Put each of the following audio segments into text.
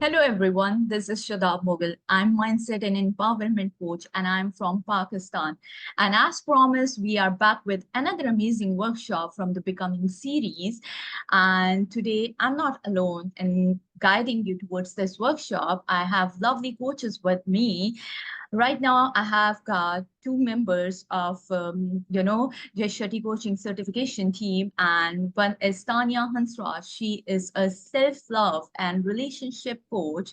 Hello everyone, this is Shadab Mughal. I'm mindset and empowerment coach and I'm from Pakistan. And as promised, we are back with another amazing workshop from the Becoming series. And today I'm not alone in guiding you towards this workshop. I have lovely coaches with me. Right now, I have got two members of, the Shetty coaching certification team, and one is Tania Hansraj. She is a self-love and relationship coach,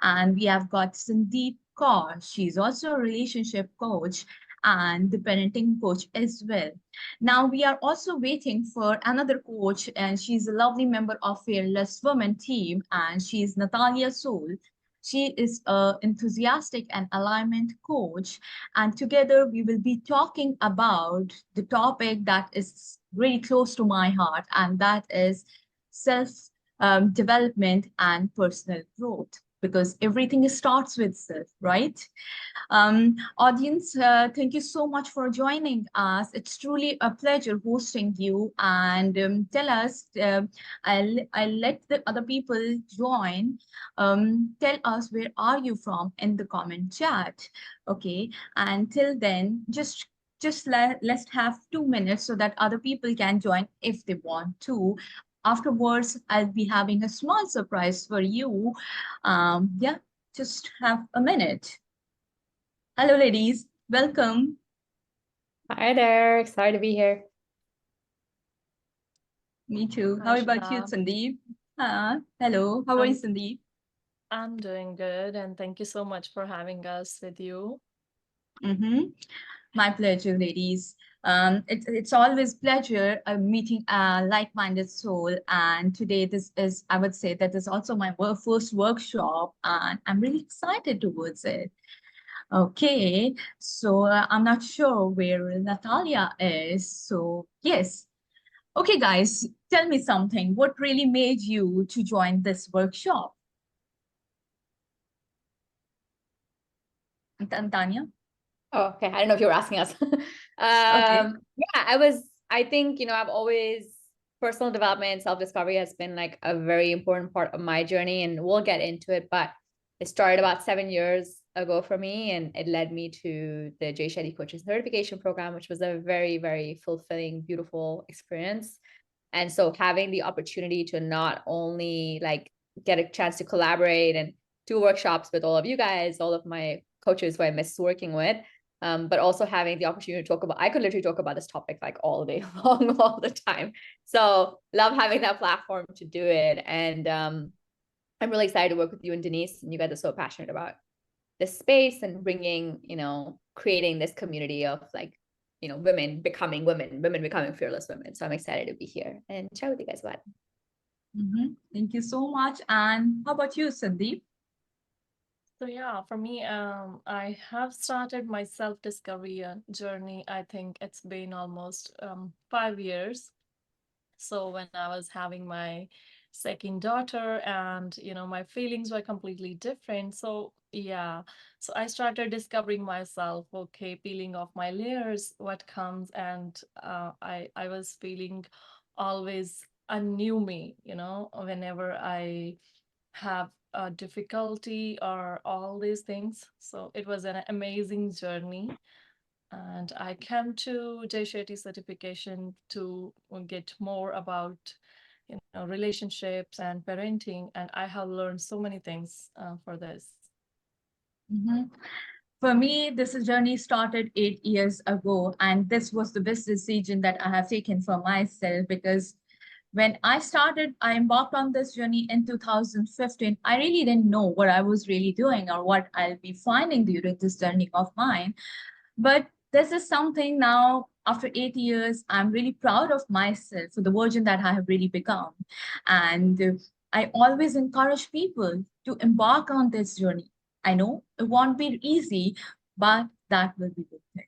and we have got Sandeep Kaur. She's also a relationship coach and the parenting coach as well. Now we are also waiting for another coach, and she's a lovely member of Fearless Women team, and she's Natalia Soul. She is an enthusiastic and alignment coach, and together we will be talking about the topic that is really close to my heart, and that is self development and personal growth. Because everything starts with self, right? Audience, thank you so much for joining us. It's truly a pleasure hosting you. And tell us, I'll let the other people join. Tell us where are you from in the comment chat. Okay. Until then, let's have 2 minutes so that other people can join if they want to. Afterwards, I'll be having a small surprise for you. Yeah, just have a minute. Hello, ladies. Welcome. Hi there. Excited to be here. Me too. Hi, How about you, Shadab. Sandeep? Hello. How are you, Sandeep? I'm doing good, and thank you so much for having us with you. My pleasure, ladies. It's always pleasure meeting a like-minded soul. And today, this is, I would say, that is also my first workshop, and I'm really excited towards it. Okay, so I'm not sure where Natalia is. So yes. Okay, guys, tell me something. What really made you to join this workshop? Tanya? Oh, okay. I don't know if you were asking us. Okay. Yeah, I think, I've always, personal development, self-discovery has been like a very important part of my journey, and we'll get into it. But it started about 7 years ago for me, and it led me to the J. Shetty Coaching Certification Program, which was a very, very fulfilling, beautiful experience. And so having the opportunity to not only like get a chance to collaborate and do workshops with all of you guys, all of my coaches who I miss working with, but also having the opportunity to talk about, I could literally talk about this topic like all day long, all the time. So love having that platform to do it. And I'm really excited to work with you and Denise, and you guys are so passionate about this space and bringing, creating this community of like, women becoming women, women becoming fearless women. So I'm excited to be here and chat with you guys about it. Thank you so much. And how about you, Sandeep? So yeah, for me, I have started my self-discovery journey. I think it's been almost 5 years. So when I was having my second daughter, and my feelings were completely different. So yeah, so I started discovering myself. Okay, peeling off my layers, what comes, and I was feeling always a new me. Whenever I have a difficulty or all these things. So it was an amazing journey. And I came to Jay Shetty certification to get more about relationships and parenting, and I have learned so many things for this. For me, this journey started 8 years ago, and this was the best decision that I have taken for myself because when I started, I embarked on this journey in 2015. I really didn't know what I was really doing or what I'll be finding during this journey of mine. But this is something now, after 8 years, I'm really proud of myself for the version that I have really become. And I always encourage people to embark on this journey. I know it won't be easy, but that will be worth it.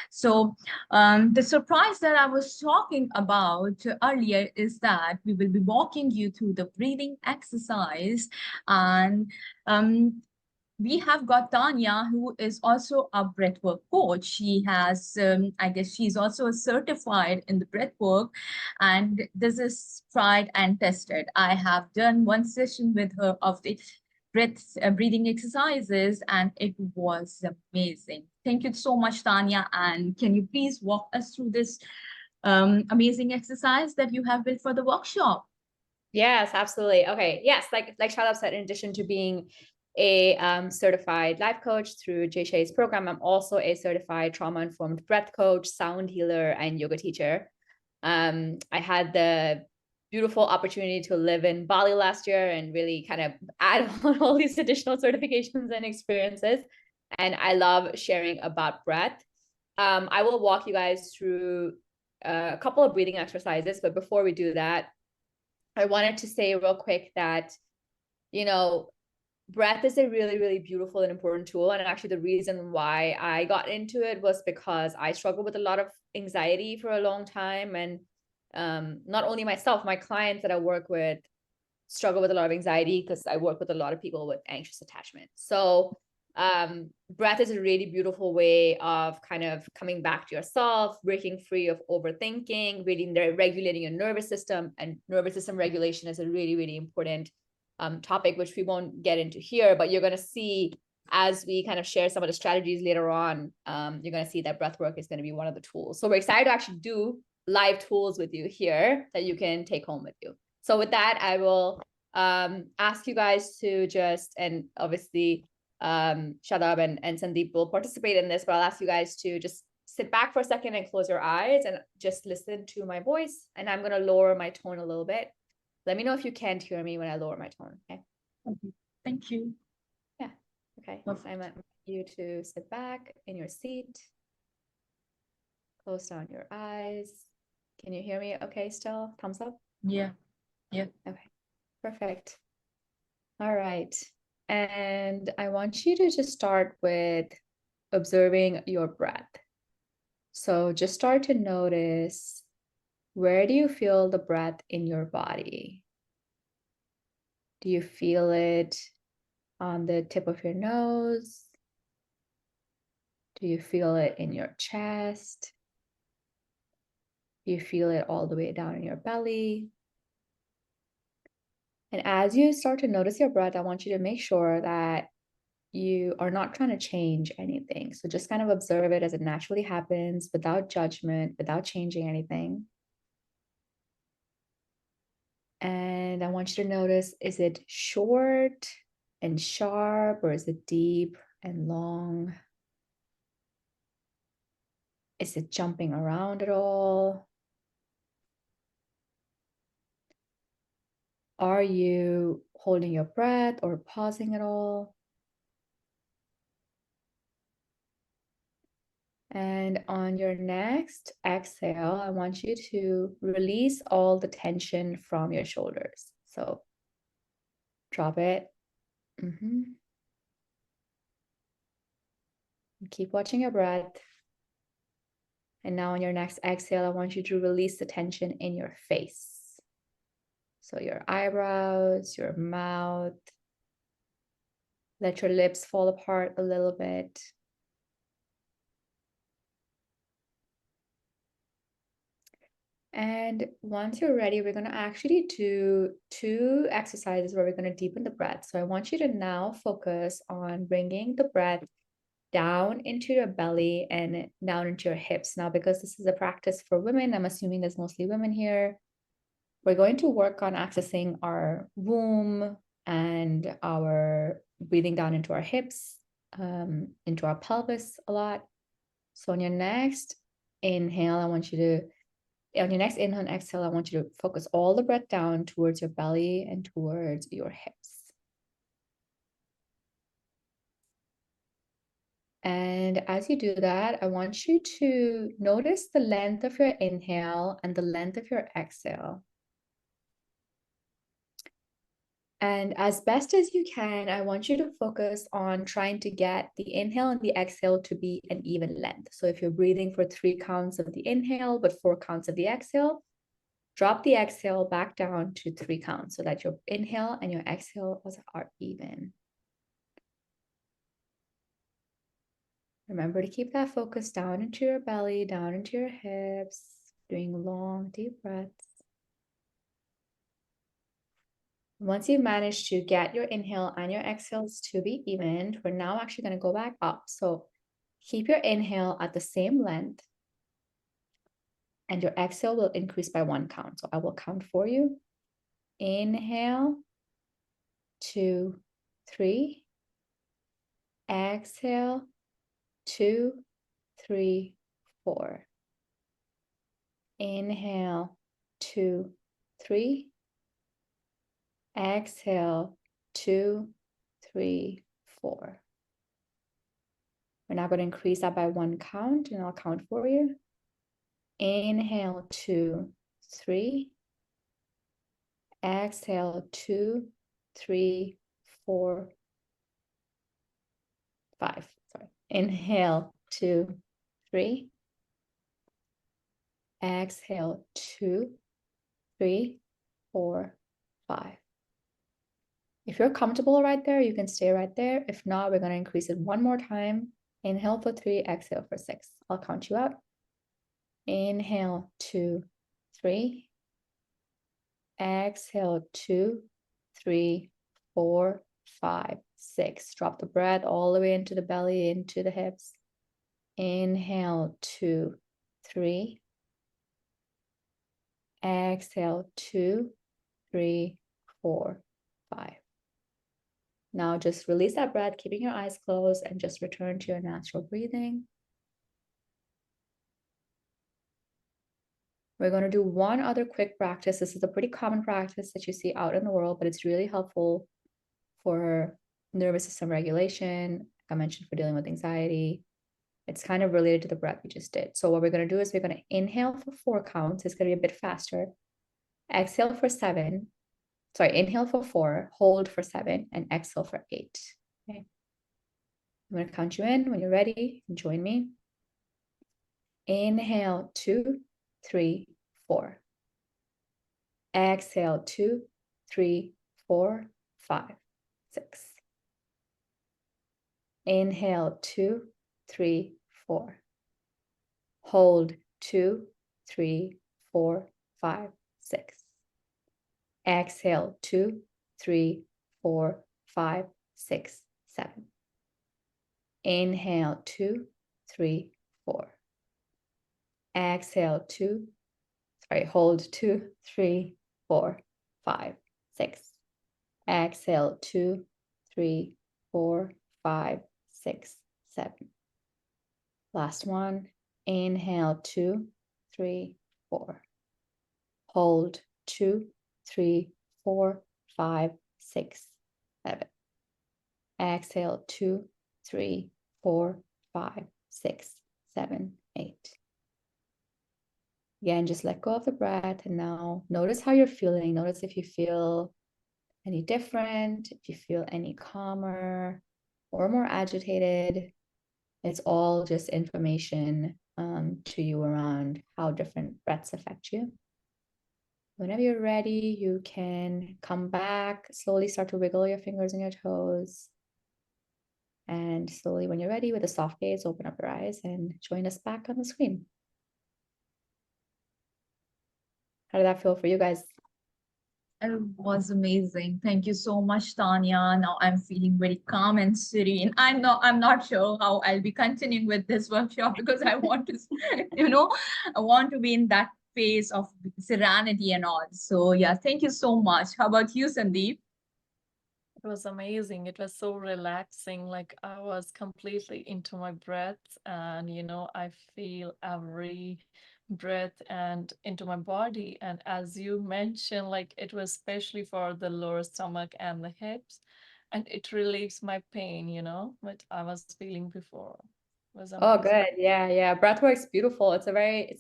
So the surprise that I was talking about earlier is that we will be walking you through the breathing exercise, and we have got Tanya, who is also a breathwork coach. She has, I guess she's also certified in the breathwork, and this is tried and tested. I have done one session with her of the breathing exercises, and it was amazing. Thank you so much, Tanya. And can you please walk us through this amazing exercise that you have built for the workshop? Yes, absolutely. Okay. Yes, like Shadab said, in addition to being a certified life coach through Jay Shay's program, I'm also a certified trauma-informed breath coach, sound healer, and yoga teacher. I had the beautiful opportunity to live in Bali last year and really kind of add on all these additional certifications and experiences. And I love sharing about breath. I will walk you guys through a couple of breathing exercises, but before we do that, I wanted to say real quick that, you know, breath is a really, really beautiful and important tool. And actually, the reason why I got into it was because I struggled with a lot of anxiety for a long time. And not only myself, my clients that I work with struggle with a lot of anxiety because I work with a lot of people with anxious attachment. So breath is a really beautiful way of kind of coming back to yourself, breaking free of overthinking, really regulating your nervous system. And nervous system regulation is a really, really important topic, which we won't get into here, but you're going to see as we kind of share some of the strategies later on, you're going to see that breath work is going to be one of the tools. So we're excited to actually do live tools with you here that you can take home with you. So with that, I will ask you guys to just, and obviously Shadab and Sandeep will participate in this, but I'll ask you guys to just sit back for a second and close your eyes and just listen to my voice. And I'm going to lower my tone a little bit. Let me know if you can't hear me when I lower my tone, okay? Thank you. Yeah, okay. So I want you to sit back in your seat, close down your eyes. Can you hear me okay still? Thumbs up? Yeah. Yeah. Okay, perfect. All right. And I want you to just start with observing your breath. So just start to notice, where do you feel the breath in your body? Do you feel it on the tip of your nose? Do you feel it in your chest? Do you feel it all the way down in your belly? And as you start to notice your breath, I want you to make sure that you are not trying to change anything. So just kind of observe it as it naturally happens, without judgment, without changing anything. And I want you to notice, is it short and sharp, or is it deep and long? Is it jumping around at all? Are you holding your breath or pausing at all? And on your next exhale, I want you to release all the tension from your shoulders. So drop it. Keep watching your breath. And now on your next exhale, I want you to release the tension in your face. So your eyebrows, your mouth. Let your lips fall apart a little bit. And once you're ready, we're going to actually do 2 exercises where we're going to deepen the breath. So I want you to now focus on bringing the breath down into your belly and down into your hips. Now, because this is a practice for women, I'm assuming there's mostly women here. We're going to work on accessing our womb and our breathing down into our hips, into our pelvis a lot. So on your next inhale, on your next inhale and exhale, I want you to focus all the breath down towards your belly and towards your hips. And as you do that, I want you to notice the length of your inhale and the length of your exhale. And as best as you can, I want you to focus on trying to get the inhale and the exhale to be an even length. So if you're breathing for 3 counts of the inhale, but 4 counts of the exhale, drop the exhale back down to 3 counts so that your inhale and your exhale are even. Remember to keep that focus down into your belly, down into your hips, doing long, deep breaths. Once you've managed to get your inhale and your exhales to be even, we're now actually going to go back up. So keep your inhale at the same length, and your exhale will increase by 1 count. So I will count for you. Inhale, 2, 3. Exhale, 2, 3, 4. Inhale, 2, 3. Exhale, 2, 3, 4. We're now going to increase that by 1 count, and I'll count for you. Inhale, 2, 3. Exhale, 2, 3, 4, 5. Sorry. Inhale, 2, 3. Exhale, 2, 3, 4, 5. If you're comfortable right there, you can stay right there. If not, we're going to increase it 1 more time. Inhale for 3, exhale for 6. I'll count you out. Inhale, 2, 3. Exhale, 2, 3, 4, 5, 6. Drop the breath all the way into the belly, into the hips. Inhale, 2, 3. Exhale, 2, 3, 4, 5. Now just release that breath, keeping your eyes closed, and just return to your natural breathing. We're going to do one other quick practice. This is a pretty common practice that you see out in the world, but it's really helpful for nervous system regulation. Like I mentioned, for dealing with anxiety. It's kind of related to the breath we just did. So what we're going to do is we're going to inhale for 4 counts. It's going to be a bit faster. Exhale for 7. Sorry, inhale for 4, hold for 7, and exhale for 8. Okay. I'm going to count you in. When you're ready, join me. Inhale, 2, 3, 4. Exhale, 2, 3, 4, 5, 6. Inhale, 2, 3, 4. Hold, 2, 3, 4, 5, 6. Exhale, 2, 3, 4, 5, 6, 7. Inhale, 2, 3, 4. Exhale, hold 2, 3, 4, 5, 6. Exhale, 2, 3, 4, 5, 6, 7. Last one. Inhale, 2, 3, 4. Hold 2, 3, 4, 5, 6, 7. Exhale, 2, 3, 4, 5, 6, 7, 8. Again, just let go of the breath, and now notice how you're feeling. Notice if you feel any different, if you feel any calmer or more agitated. It's all just information to you around how different breaths affect you. Whenever you're ready, you can come back, slowly start to wiggle your fingers and your toes. And slowly, when you're ready, with a soft gaze, open up your eyes and join us back on the screen. How did that feel for you guys? It was amazing. Thank you so much, Tanya. Now I'm feeling very calm and serene. I'm not sure how I'll be continuing with this workshop because I want to, I want to be in that phase of serenity and all. So yeah, thank you so much. How about you, Sandeep? It was amazing. It was so relaxing. Like I was completely into my breath, and I feel every breath and into my body. And as you mentioned, like it was especially for the lower stomach and the hips, and it relieves my pain, what I was feeling before. It was Oh, amazing. good. Yeah. Breathwork's beautiful. It's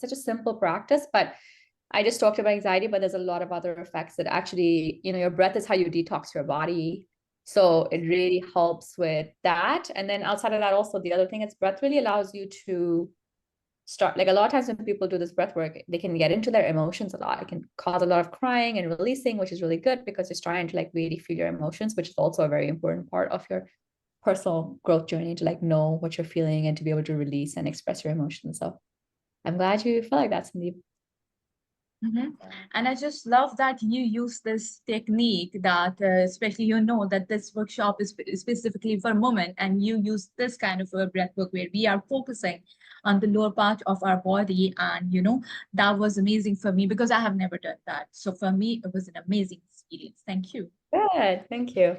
such a simple practice, but I just talked about anxiety, but there's a lot of other effects that actually, your breath is how you detox your body. So it really helps with that. And then outside of that, also the other thing is breath really allows you to start, like a lot of times when people do this breath work, they can get into their emotions a lot. It can cause a lot of crying and releasing, which is really good because it's trying to like really feel your emotions, which is also a very important part of your personal growth journey, to like know what you're feeling and to be able to release and express your emotions. So I'm glad you feel like that, Sandeep. Mhm. Yeah. And I just love that you use this technique that, especially, you know, that this workshop is specifically for women, and you use this kind of a breath work where we are focusing on the lower part of our body. And, you know, that was amazing for me because I have never done that. So for me, it was an amazing experience. Thank you. Good, thank you.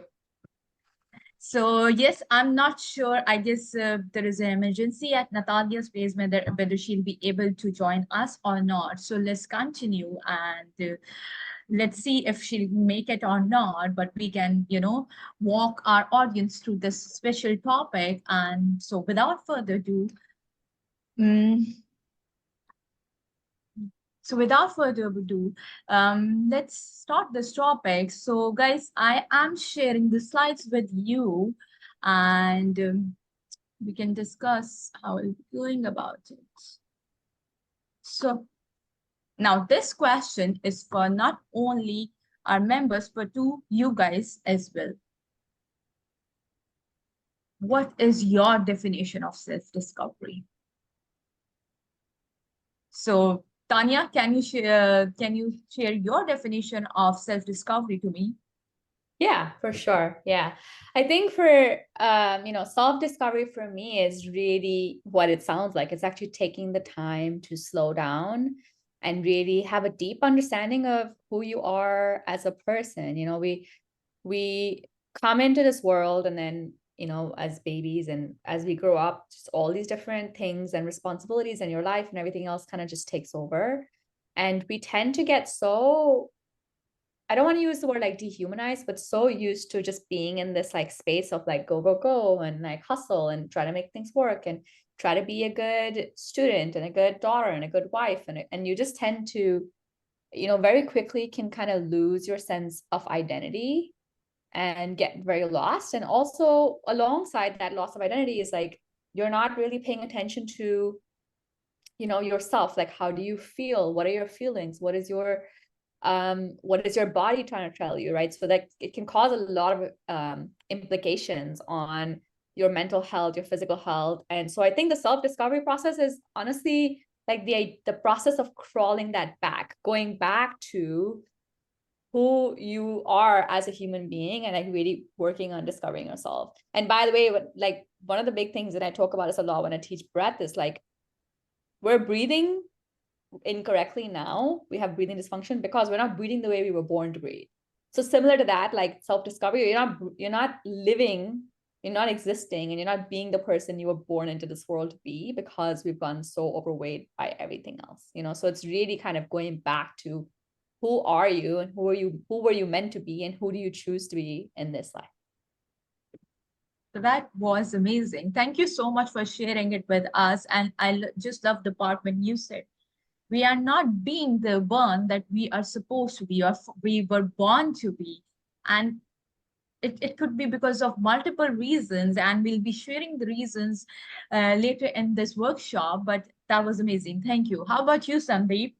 So yes, I'm not sure. I guess there is an emergency at Natalia's place, whether she'll be able to join us or not. So let's continue and let's see if she'll make it or not. But we can, you know, walk our audience through this special topic. And so without further ado, mm, let's start this topic. So, guys, I am sharing the slides with you, and we can discuss how we're going about it. So, now this question is for not only our members, but to you guys as well. What is your definition of self-discovery? So, Tanya, can you share your definition of self-discovery to me? Yeah, for sure. Yeah. I think for self-discovery for me is really what it sounds like. It's actually taking the time to slow down and really have a deep understanding of who you are as a person. We come into this world, and then, as babies, and as we grow up, just all these different things and responsibilities in your life and everything else kind of just takes over. And we tend to get so, I don't want to use the word like dehumanized, but so used to just being in this like space of like go, go, go, and like hustle and try to make things work and try to be a good student and a good daughter and a good wife. And you just tend to, very quickly can kind of lose your sense of identity and get very lost. And also alongside that loss of identity is like, you're not really paying attention to, yourself. Like, how do you feel? What are your feelings? What is your body trying to tell you, right? So that it can cause a lot of implications on your mental health, your physical health. And so I think the self-discovery process is honestly like the process of crawling that back, going back to who you are as a human being, and like really working on discovering yourself. And by the way, like one of the big things that I talk about is a lot when I teach breath is like, we're breathing incorrectly now. We have breathing dysfunction because we're not breathing the way we were born to breathe. So similar to that, like self-discovery, you're not living, you're not existing, and you're not being the person you were born into this world to be, because we've gone so overweight by everything else. So it's really kind of going back to who are you, and who were you meant to be, and who do you choose to be in this life. So that was amazing. Thank you so much for sharing it with us. And I just love the part when you said we are not being the one that we are supposed to be or we were born to be. And it could be because of multiple reasons, and we'll be sharing the reasons later in this workshop. But that was amazing. Thank you. How about you, Sandeep?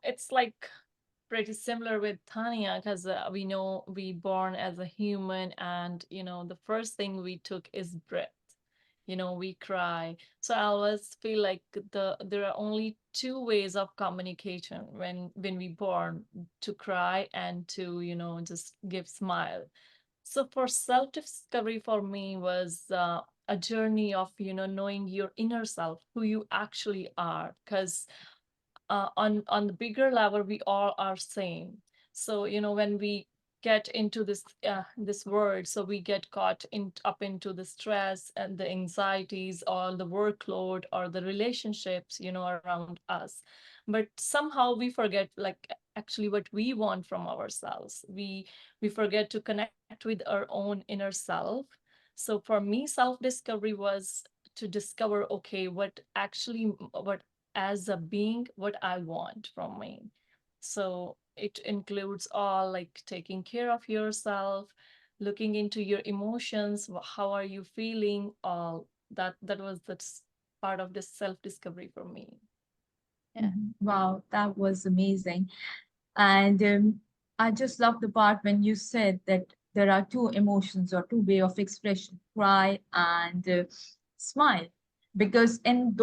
It's like pretty similar with Tanya, because we know we born as a human, and the first thing we took is breath. We cry. So I always feel like there are only two ways of communication when we born: to cry and to just give smile. So for self-discovery for me was a journey of knowing your inner self, who you actually are, because on the bigger level we all are same. So when we get into this world, so we get caught up into the stress and the anxieties or the workload or the relationships around us, but somehow we forget like actually what we want from ourselves. We forget to connect with our own inner self. So for me, self discovery was to discover, okay, what as a being, what I want from me. So it includes all like taking care of yourself, looking into your emotions, how are you feeling, all that was the part of this self-discovery for me. Yeah. Wow, that was amazing. And I just love the part when you said that there are two emotions or two way of expression, cry and smile. because in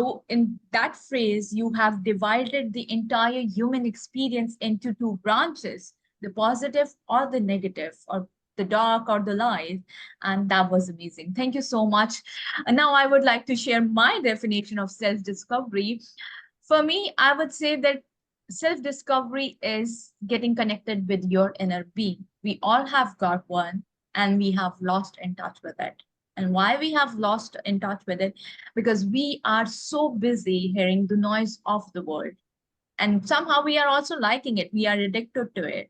that phrase you have divided the entire human experience into two branches, the positive or the negative, or the dark or the light. And that was amazing. Thank you so much. And now I would like to share my definition of self discovery. For me, I would say that self discovery is getting connected with your inner being. We all have got one, and we have lost in touch with it. And why we have lost in touch with it? Because we are so busy hearing the noise of the world. And somehow we are also liking it, we are addicted to it.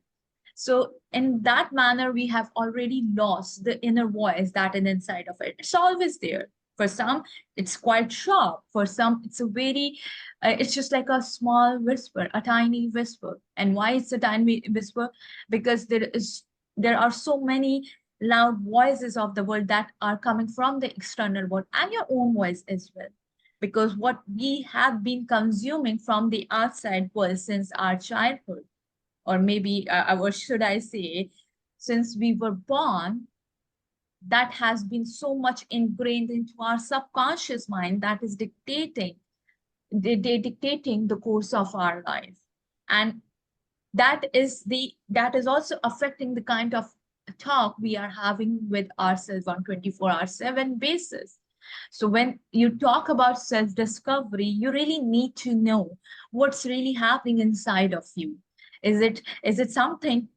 So in that manner, we have already lost the inner voice that is inside of it. It's always there. For some, it's quite sharp. For some, it's a very, it's just like a small whisper, a tiny whisper. And why it's a tiny whisper? Because there are so many loud voices of the world that are coming from the external world and your own voice as well. Because what we have been consuming from the outside world since our childhood, or maybe, what should I say, since we were born, that has been so much ingrained into our subconscious mind that is dictating the course of our life. And that is also affecting the kind of talk we are having with ourselves on 24/7 basis. So when you talk about self-discovery, you really need to know what's really happening inside of you. Is it something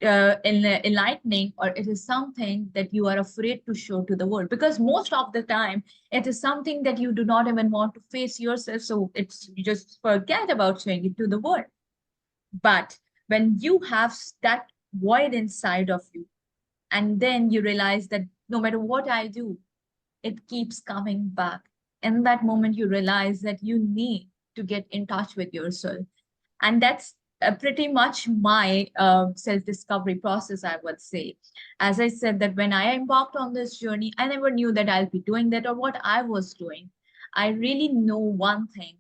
enlightening, or it is something that you are afraid to show to the world? Because most of the time, it is something that you do not even want to face yourself. So it's, you just forget about showing it to the world. But when you have that void inside of you, and then you realize that no matter what I do, it keeps coming back. In that moment, you realize that you need to get in touch with yourself. And that's pretty much my self-discovery process, I would say. As I said, that when I embarked on this journey, I never knew that I'll be doing that or what I was doing. I really know one thing,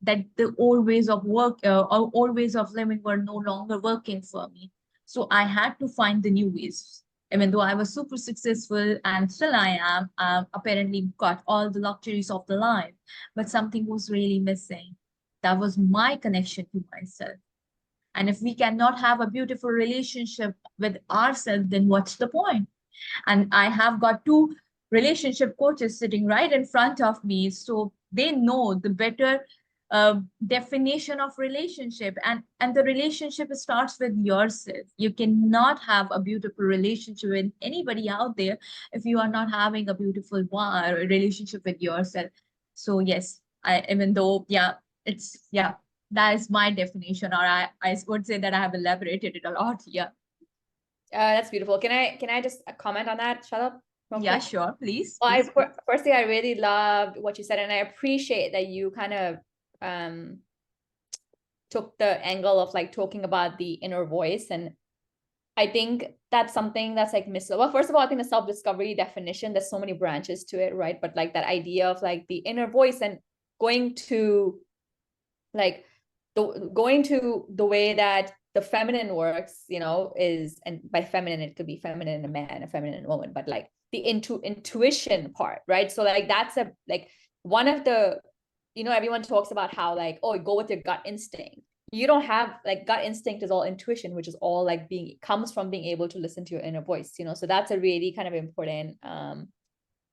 that the old ways of work or old ways of living were no longer working for me. So I had to find the new ways. Even though I was super successful and still I am, apparently got all the luxuries of the life, but something was really missing. That was my connection to myself. And if we cannot have a beautiful relationship with ourselves, then what's the point? And I have got two relationship coaches sitting right in front of me, so they know the better definition of relationship. And the relationship starts with yourself. You cannot have a beautiful relationship with anybody out there if you are not having a beautiful relationship with yourself. So yes, even though, yeah, it's, yeah, that is my definition, or I would say that I have elaborated it a lot. Yeah. That's beautiful. Can I just comment on that, Shadab? Yeah, sure. Please. Well, Please. firstly, I really loved what you said, and I appreciate that you kind of took the angle of like talking about the inner voice. And I think that's something that's like missing. Well, first of all, I think the self-discovery definition, there's so many branches to it, right? But like that idea of like the inner voice and going to like going to the way that the feminine works, you know, is, and by feminine, it could be feminine in a man, a feminine in a woman, but like the intuition part, right? So like that's a like one of the, you know, everyone talks about how like, oh, go with your gut instinct. You don't have like gut instinct is all intuition, which is all like being, comes from being able to listen to your inner voice, you know. So that's a really kind of important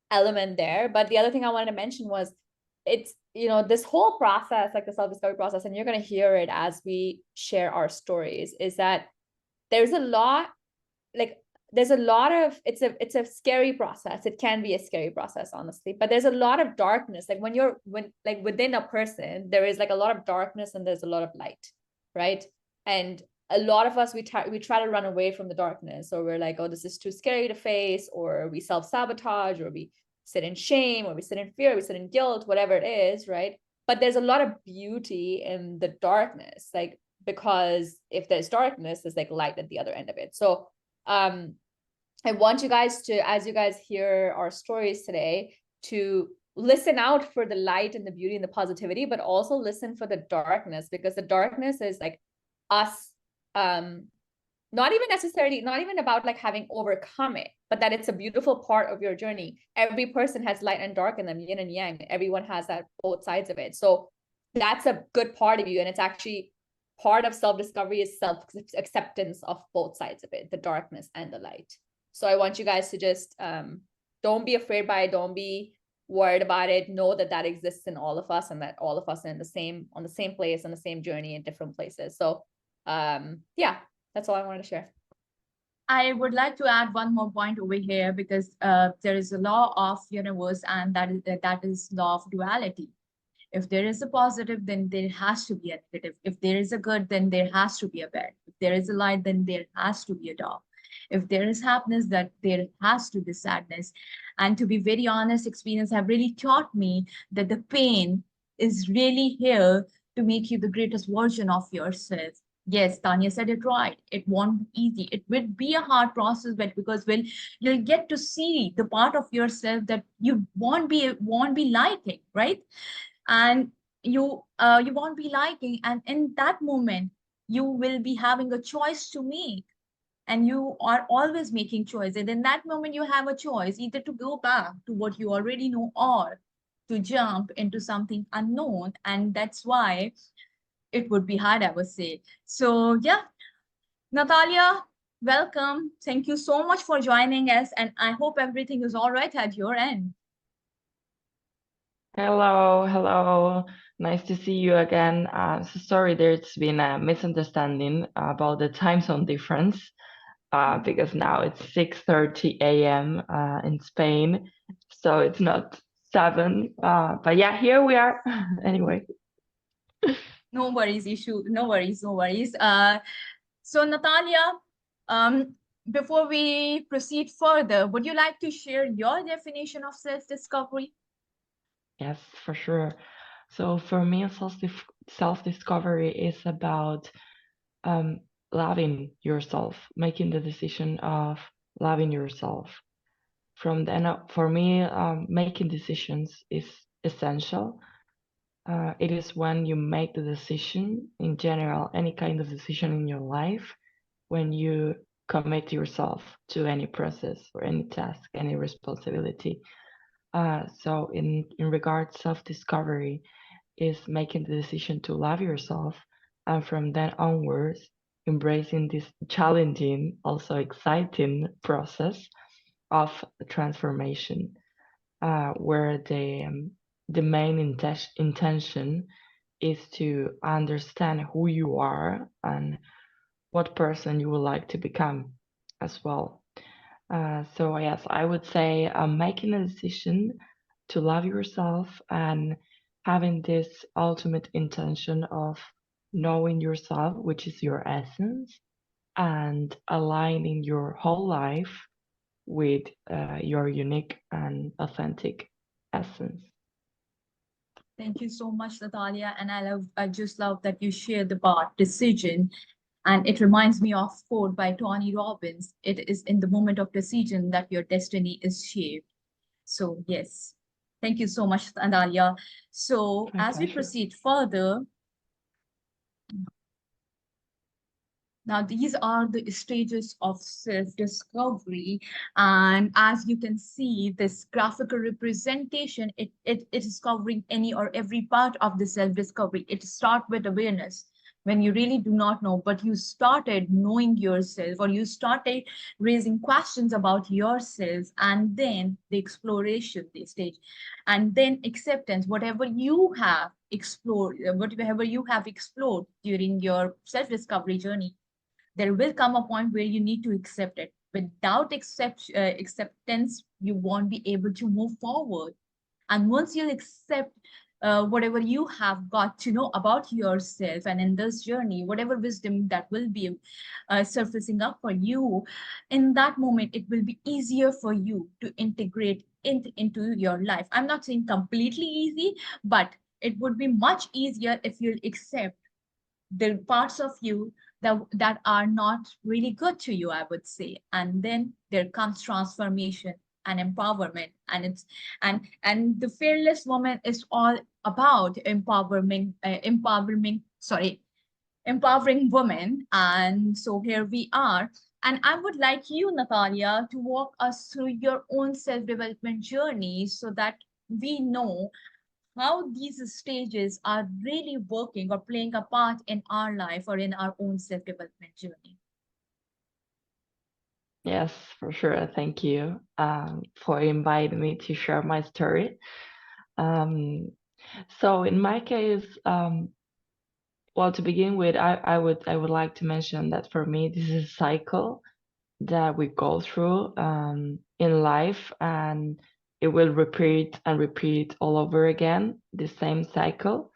element there. But the other thing I wanted to mention was, it's, you know, this whole process, like the self-discovery process, and you're going to hear it as we share our stories, is that there's a lot, like there's a lot of, it's a scary process. It can be a scary process, honestly, but there's a lot of darkness. Like when like within a person, there is like a lot of darkness and there's a lot of light, right? And a lot of us, we try to run away from the darkness, or we're like, oh, this is too scary to face, or we self-sabotage, or we sit in shame, or we sit in fear, we sit in guilt, whatever it is, right? But there's a lot of beauty in the darkness, like, because if there's darkness, there's like light at the other end of it. So I want you guys to, as you guys hear our stories today, to listen out for the light and the beauty and the positivity, but also listen for the darkness, because the darkness is like us, not even about like having overcome it, but that it's a beautiful part of your journey. Every person has light and dark in them, yin and yang. Everyone has that, both sides of it. So that's a good part of you. And it's actually part of self-discovery is self-acceptance of both sides of it, the darkness and the light. So I want you guys to just don't be afraid by it. Don't be worried about it. Know that that exists in all of us, and that all of us are in the same, on the same place, on the same journey in different places. So yeah, that's all I wanted to share. I would like to add one more point over here, because there is a law of universe, and that is law of duality. If there is a positive, then there has to be a negative. If there is a good, then there has to be a bad. If there is a light, then there has to be a dark. If there is happiness, that there has to be sadness. And to be very honest, experience have really taught me that the pain is really here to make you the greatest version of yourself. Yes, Tanya said it right. It won't be easy. It will be a hard process, but because you'll get to see the part of yourself that you won't be liking, right? And you won't be liking, and in that moment you will be having a choice to make, and you are always making choices. And in that moment you have a choice either to go back to what you already know, or to jump into something unknown, and that's why it would be hard, I would say. So yeah, Natalia, welcome. Thank you so much for joining us, and I hope everything is all right at your end. Hello, hello. Nice to see you again. So sorry, there's been a misunderstanding about the time zone difference, because now it's 6:30 a.m. In Spain, so it's not 7. But yeah, here we are. Anyway. No worries, issue. No worries, no worries. So Natalia, before we proceed further, would you like to share your definition of self-discovery? Yes, for sure. So for me, self-discovery is about loving yourself, making the decision of loving yourself. From then up, for me, making decisions is essential. It is when you make the decision, in general, any kind of decision in your life, when you commit yourself to any process or any task, any responsibility. So in regards self-discovery is making the decision to love yourself, and from then onwards, embracing this challenging, also exciting process of transformation, where the main intention is to understand who you are and what person you would like to become as well. So yes, I would say making a decision to love yourself and having this ultimate intention of knowing yourself, which is your essence, and aligning your whole life with your unique and authentic essence. Thank you so much, Natalia. And I just love that you share the part decision. And it reminds me of quote by Tony Robbins. It is in the moment of decision that your destiny is shaped. So yes, thank you so much, Natalia. So My as we pleasure. proceed further, now, these are the stages of self-discovery. And as you can see, this graphical representation, it is covering any or every part of the self-discovery. It starts with awareness when you really do not know, but you started knowing yourself, or you started raising questions about yourself, and then the exploration, the stage, and then acceptance, whatever you have explored, during your self-discovery journey, there will come a point where you need to accept it. Without acceptance, you won't be able to move forward. And once you accept whatever you have got to know about yourself, and in this journey, whatever wisdom that will be surfacing up for you, in that moment, it will be easier for you to integrate into your life. I'm not saying completely easy, but it would be much easier if you accept the parts of you that are not really good to you, I would say. And then there comes transformation and empowerment, and and the fearless woman is all about empowering women. And so here we are. And I would like you, Natalia, to walk us through your own self-development journey so that we know how these stages are really working or playing a part in our life or in our own self-development journey. Yes, for sure. Thank you for inviting me to share my story. Um, so in my case, well, to begin with, I would like to mention that for me, this is a cycle that we go through in life, and it will repeat and repeat all over again, the same cycle.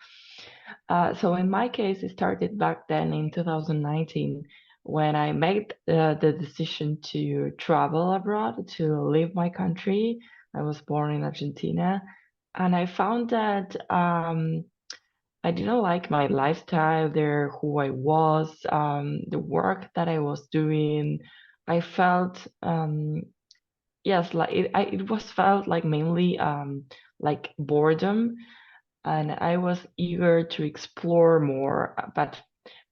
So in my case, it started back then in 2019 when I made the decision to travel abroad, to leave my country. I was born in Argentina, and I found that I didn't like my lifestyle there, who I was, the work that I was doing. I felt, yes, like it was felt like mainly like boredom, and I was eager to explore more. But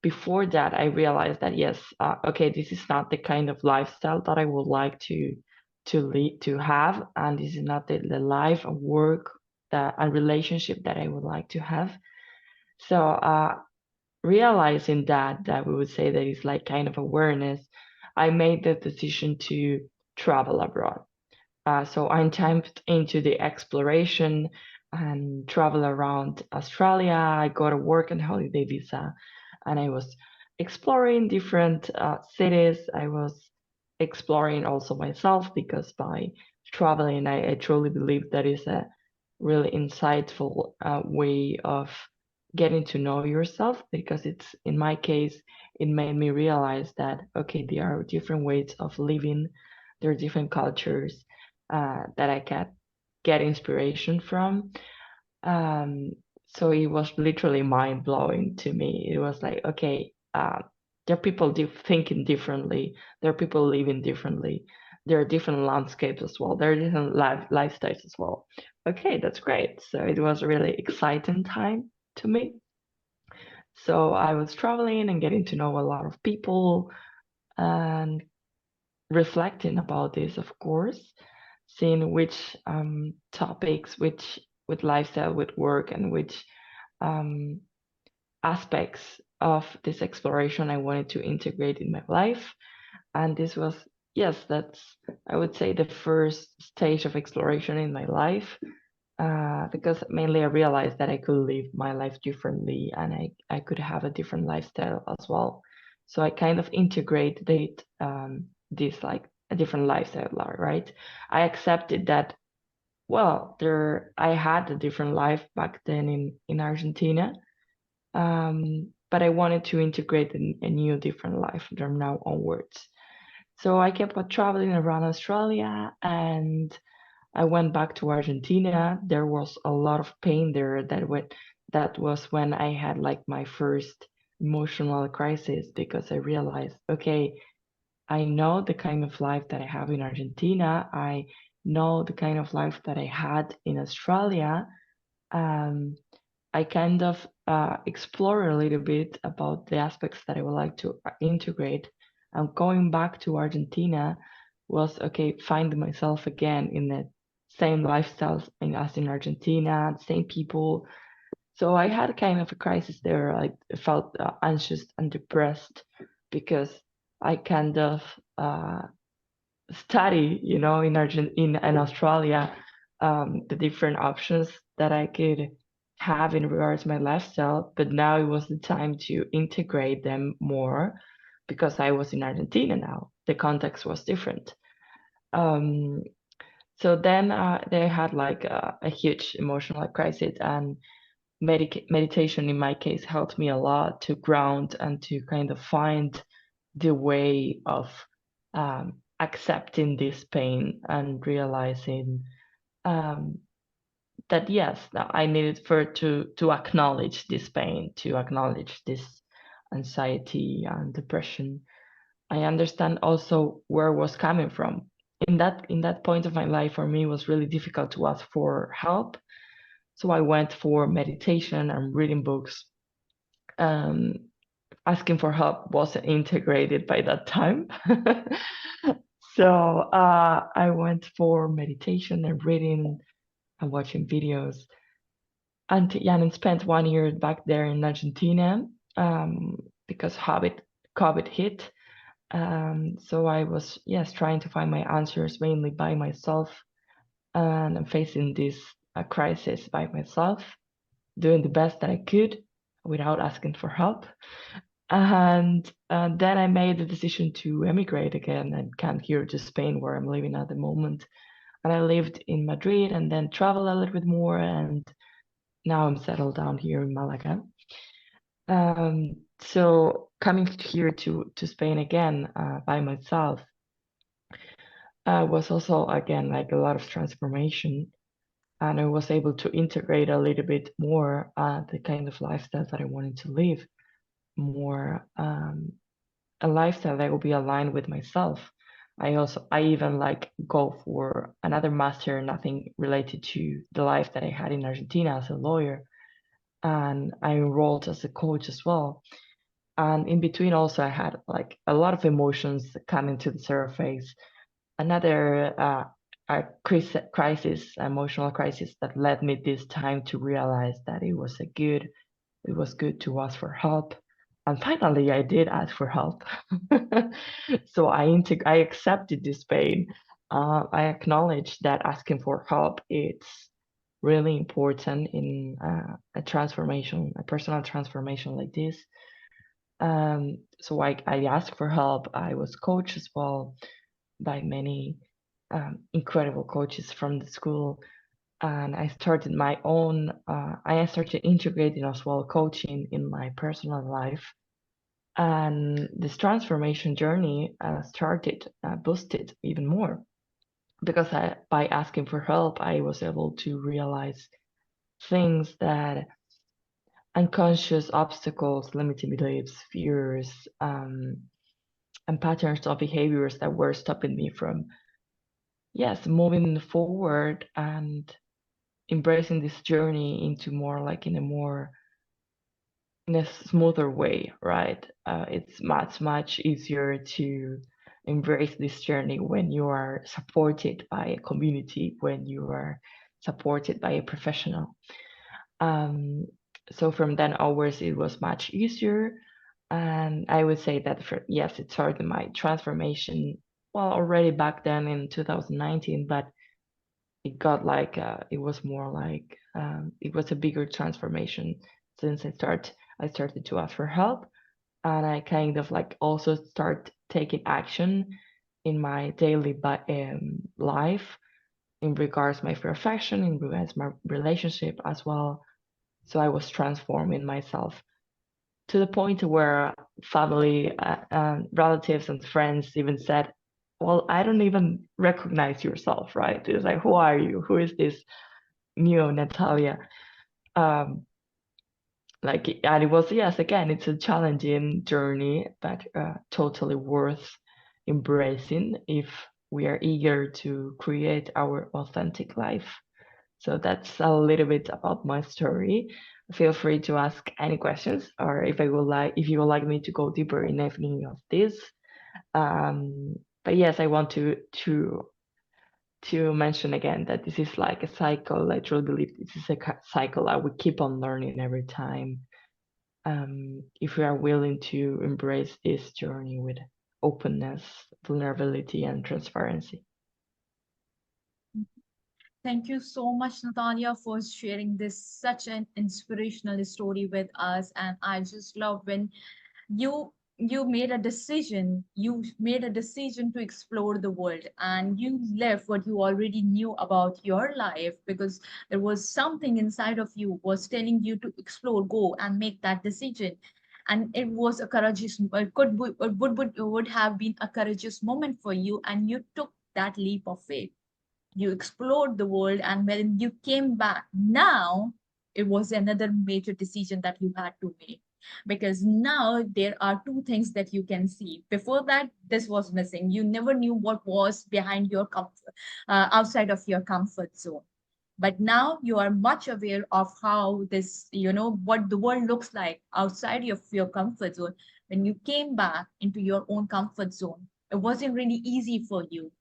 before that, I realized that yes, okay, this is not the kind of lifestyle that I would like to have, and this is not the life and work that and relationship that I would like to have. So realizing that we would say that it's like kind of awareness, I made the decision to travel abroad. So I jumped into the exploration and travel around Australia. I got a work and holiday visa, and I was exploring different cities. I was exploring also myself because by traveling, I truly believe that is a really insightful way of getting to know yourself, because it's, in my case, it made me realize that okay, there are different ways of living, there are different cultures that I can get inspiration from. Um, so it was literally mind blowing to me. It was like, okay, there are people thinking differently. There are people living differently. There are different landscapes as well. There are different lifestyles as well. Okay, that's great. So it was a really exciting time to me. So I was traveling and getting to know a lot of people and reflecting about this, of course, seeing which topics, which with lifestyle, with work, and which um, aspects of this exploration I wanted to integrate in my life. And this was, yes, that's, I would say, the first stage of exploration in my life. Because mainly I realized that I could live my life differently, and I could have a different lifestyle as well. So I kind of integrated this like a different lifestyle, right? I accepted that, well, I had a different life back then in Argentina, but I wanted to integrate a new different life from now onwards. So I kept on traveling around Australia, and I went back to Argentina. There was a lot of pain there. That was when I had like my first emotional crisis, because I realized, okay, I know the kind of life that I have in Argentina. I know the kind of life that I had in Australia. Um, I kind of explore a little bit about the aspects that I would like to integrate. And going back to Argentina was, okay, find myself again in the same lifestyles as in Argentina, same people. So I had kind of a crisis there. I felt anxious and depressed because I kind of study, in Australia, the different options that I could have in regards to my lifestyle. But now it was the time to integrate them more, because I was in Argentina now. The context was different. Um, so then they had like a huge emotional crisis, and meditation in my case helped me a lot to ground and to kind of find the way of accepting this pain and realizing that yes, now I needed to acknowledge this pain, to acknowledge this anxiety and depression. I understand also where it was coming from. In that point of my life, for me, it was really difficult to ask for help. So I went for meditation and reading books. Um, asking for help wasn't integrated by that time. So I went for meditation and reading and watching videos. And yeah, and spent 1 year back there in Argentina because COVID hit. So I was, yes, trying to find my answers mainly by myself, and I'm facing this crisis by myself, doing the best that I could without asking for help. And then I made the decision to emigrate again and come here to Spain, where I'm living at the moment. And I lived in Madrid and then traveled a little bit more, and now I'm settled down here in Malaga. So coming here to Spain again by myself was also again like a lot of transformation, and I was able to integrate a little bit more the kind of lifestyle that I wanted to live, more a lifestyle that will be aligned with myself. I even like go for another master, nothing related to the life that I had in Argentina as a lawyer, and I enrolled as a coach as well. And in between also I had like a lot of emotions coming to the surface. Another crisis, emotional crisis that led me this time to realize that it was good to ask for help. And finally, I did ask for help. So I accepted this pain. I acknowledge that asking for help it's really important in a transformation, a personal transformation like this. So I asked for help. I was coached as well by many incredible coaches from the school, and I started my own. I started integrating as well coaching in my personal life, and this transformation journey started boosted even more because by asking for help, I was able to realize things that unconscious obstacles, limiting beliefs, fears, and patterns of behaviors that were stopping me from, yes, moving forward and embracing this journey into more like in a smoother way, right? It's much easier to embrace this journey when you are supported by a community, when you are supported by a professional. Um, so from then onwards, it was much easier. And I would say that yes, it started my transformation, well, already back then in 2019, but it got like, it was more like, it was a bigger transformation since I started to ask for help. And I kind of like also start taking action in my daily life in regards my profession, in regards my relationship as well. So I was transforming myself to the point where family, relatives, and friends even said, "Well, I don't even recognize yourself, right? It's like, who are you? Who is this new Natalia?" Um, and it was, yes, again, it's a challenging journey, but totally worth embracing if we are eager to create our authentic life. So that's a little bit about my story. Feel free to ask any questions, or if you would like me to go deeper in any of this. But yes, I want to mention again that this is like a cycle. I truly believe this is a cycle that we keep on learning every time. If we are willing to embrace this journey with openness, vulnerability, and transparency. Thank you so much, Natalia, for sharing this such an inspirational story with us. And I just love when you made a decision to explore the world, and you left what you already knew about your life because there was something inside of you was telling you to explore, go and make that decision. And it was a courageous, would have been a courageous moment for you, and you took that leap of faith. You explored the world, and when you came back now, it was another major decision that you had to make, because now there are two things that you can see. Before that, this was missing. You never knew what was behind your comfort, outside of your comfort zone. But now you are much aware of how this, what the world looks like outside of your comfort zone. when you came back into your own comfort zone, it wasn't really easy for you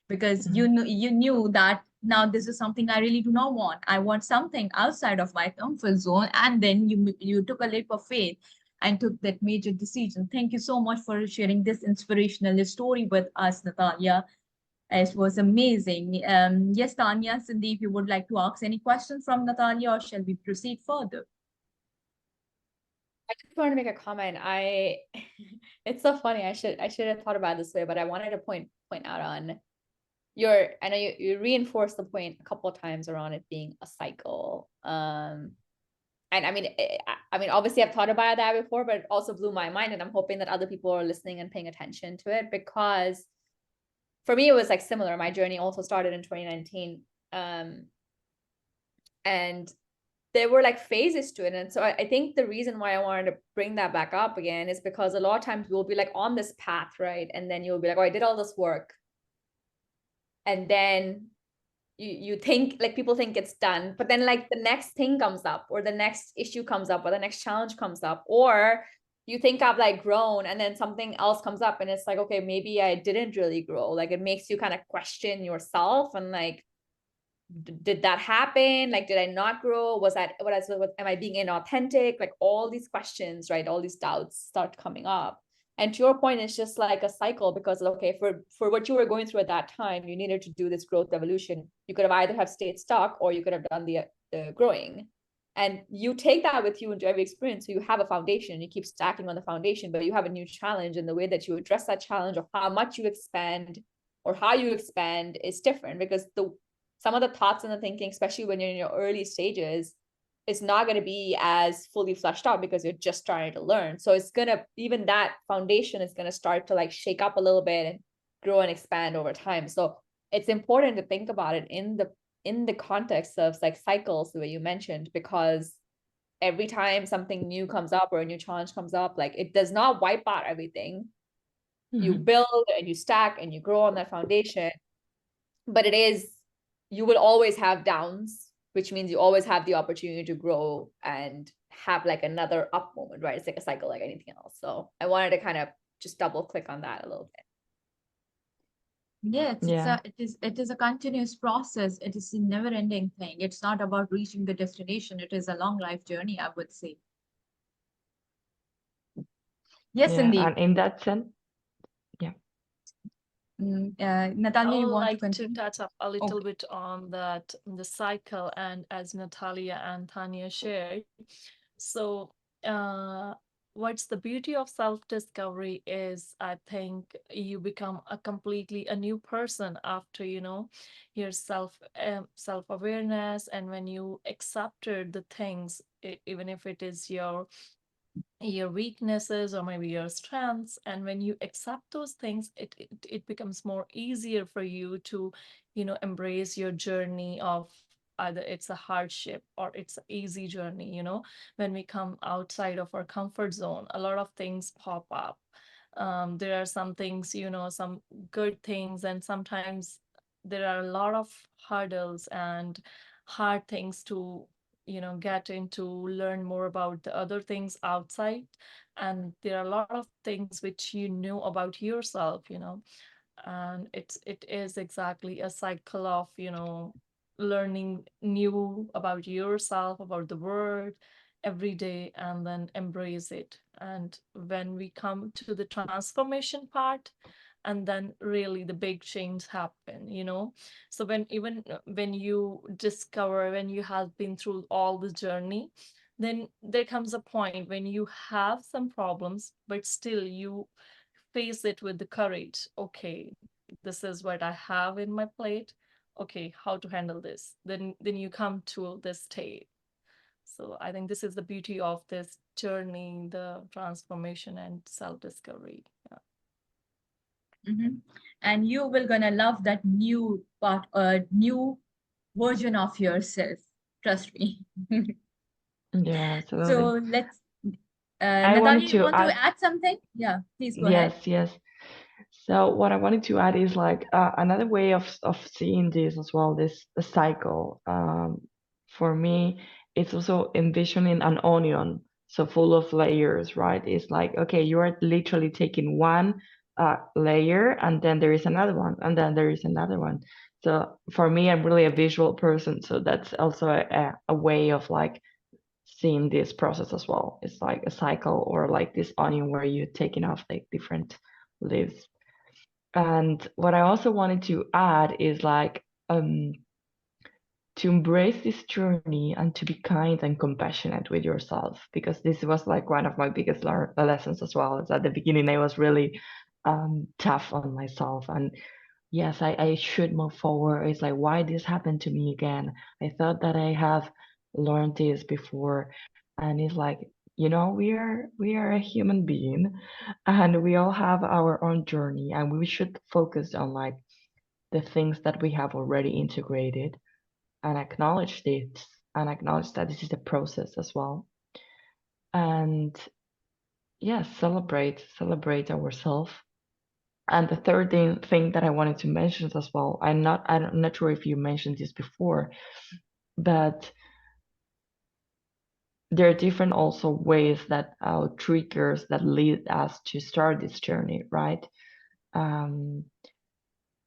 because you knew that now this is something I really do not want. I want something outside of my comfort zone. And then you took a leap of faith and took that major decision. Thank you so much for sharing this inspirational story with us, Natalia. It was amazing. Yes, Tanya, Sandeep, you would like to ask any question from Natalia, or shall we proceed further? I just wanted to make a comment. It's so funny. I should have thought about it this way, but I wanted to point out on I know you reinforced the point a couple of times around it being a cycle. And I mean, obviously I've thought about that before, but it also blew my mind, and I'm hoping that other people are listening and paying attention to it, because for me it was like similar. My journey also started in 2019, and there were like phases to it. And so I think the reason why I wanted to bring that back up again is because a lot of times we'll be like on this path, right? And then you'll be like, oh, I did all this work. And then you think, like, people think it's done, but then like the next thing comes up, or the next issue comes up, or the next challenge comes up, or you think I've like grown, and then something else comes up, and it's like, okay, maybe I didn't really grow. Like, it makes you kind of question yourself, and like, did that happen? Like, did I not grow? Was that what am I being inauthentic? Like, all these questions, right? All these doubts start coming up. And to your point, it's just like a cycle, because okay, for what you were going through at that time, you needed to do this growth evolution. You could have either have stayed stuck, or you could have done the growing. And you take that with you into every experience. So you have a foundation, you keep stacking on the foundation, but you have a new challenge, and the way that you address that challenge, or how much you expand, or how you expand, is different, because some of the thoughts and the thinking, especially when you're in your early stages, is not going to be as fully fleshed out, because you're just starting to learn. So it's going to, even that foundation is going to start to like shake up a little bit and grow and expand over time. So it's important to think about it in the context of like cycles, the way you mentioned, because every time something new comes up or a new challenge comes up, like, it does not wipe out everything. You build and you stack and you grow on that foundation, but you will always have downs, which means you always have the opportunity to grow and have like another up moment, right? It's like a cycle, like anything else. So I wanted to kind of just double click on that a little bit. Yeah, it is a continuous process. It is a never ending thing. It's not about reaching the destination. It is a long life journey, I would say. Yes, Yeah, Sandeep. and in that sense, yeah. I Natalia, you would want to like to continue? touch up a little Okay. bit on that, the cycle, and as Natalia and Tanya shared. So, what's the beauty of self-discovery is, I think you become a new person after, your self-awareness, and when you accepted the things, even if it is your weaknesses or maybe your strengths, and when you accept those things, it becomes more easier for you to embrace your journey of either it's a hardship or it's an easy journey. When we come outside of our comfort zone, a lot of things pop up. There are some things, some good things, and sometimes there are a lot of hurdles and hard things to get into, learn more about the other things outside. And there are a lot of things which you know about yourself, and it is exactly a cycle of learning new about yourself, about the world every day, and then embrace it. And when we come to the transformation part, and then really the big change happen. So when you discover, when you have been through all the journey, then there comes a point when you have some problems, but still you face it with the courage. Okay, this is what I have in my plate. Okay, how to handle this? Then you come to this state. So I think this is the beauty of this journey, the transformation and self-discovery. Yeah. And you will gonna love that new part, new version of yourself. Trust me. Yeah, So absolutely. let's, I Natalia, wanted you to want to add, add something? Yeah, please go ahead. yes. So what I wanted to add is like another way of seeing this as well, this the cycle. For me, it's also envisioning an onion. so full of layers, right? It's like, okay, you are literally taking one layer, and then there is another one, and then there is another one. So for me, I'm really a visual person, so that's also a way of like seeing this process as well. It's like a cycle, or like this onion where you're taking off like different leaves. And what I also wanted to add is like to embrace this journey and to be kind and compassionate with yourself, because this was like one of my biggest lessons as well. Is at the beginning I was really tough on myself, and yes, I should move forward. It's like, why this happened to me again? I thought that I have learned this before. And it's like, we are a human being, and we all have our own journey, and we should focus on like the things that we have already integrated, and acknowledge this, and acknowledge that this is a process as well. And yes, celebrate ourselves. And the third thing that I wanted to mention as well, I'm not sure if you mentioned this before, but there are different also ways that triggers that lead us to start this journey, right? Um,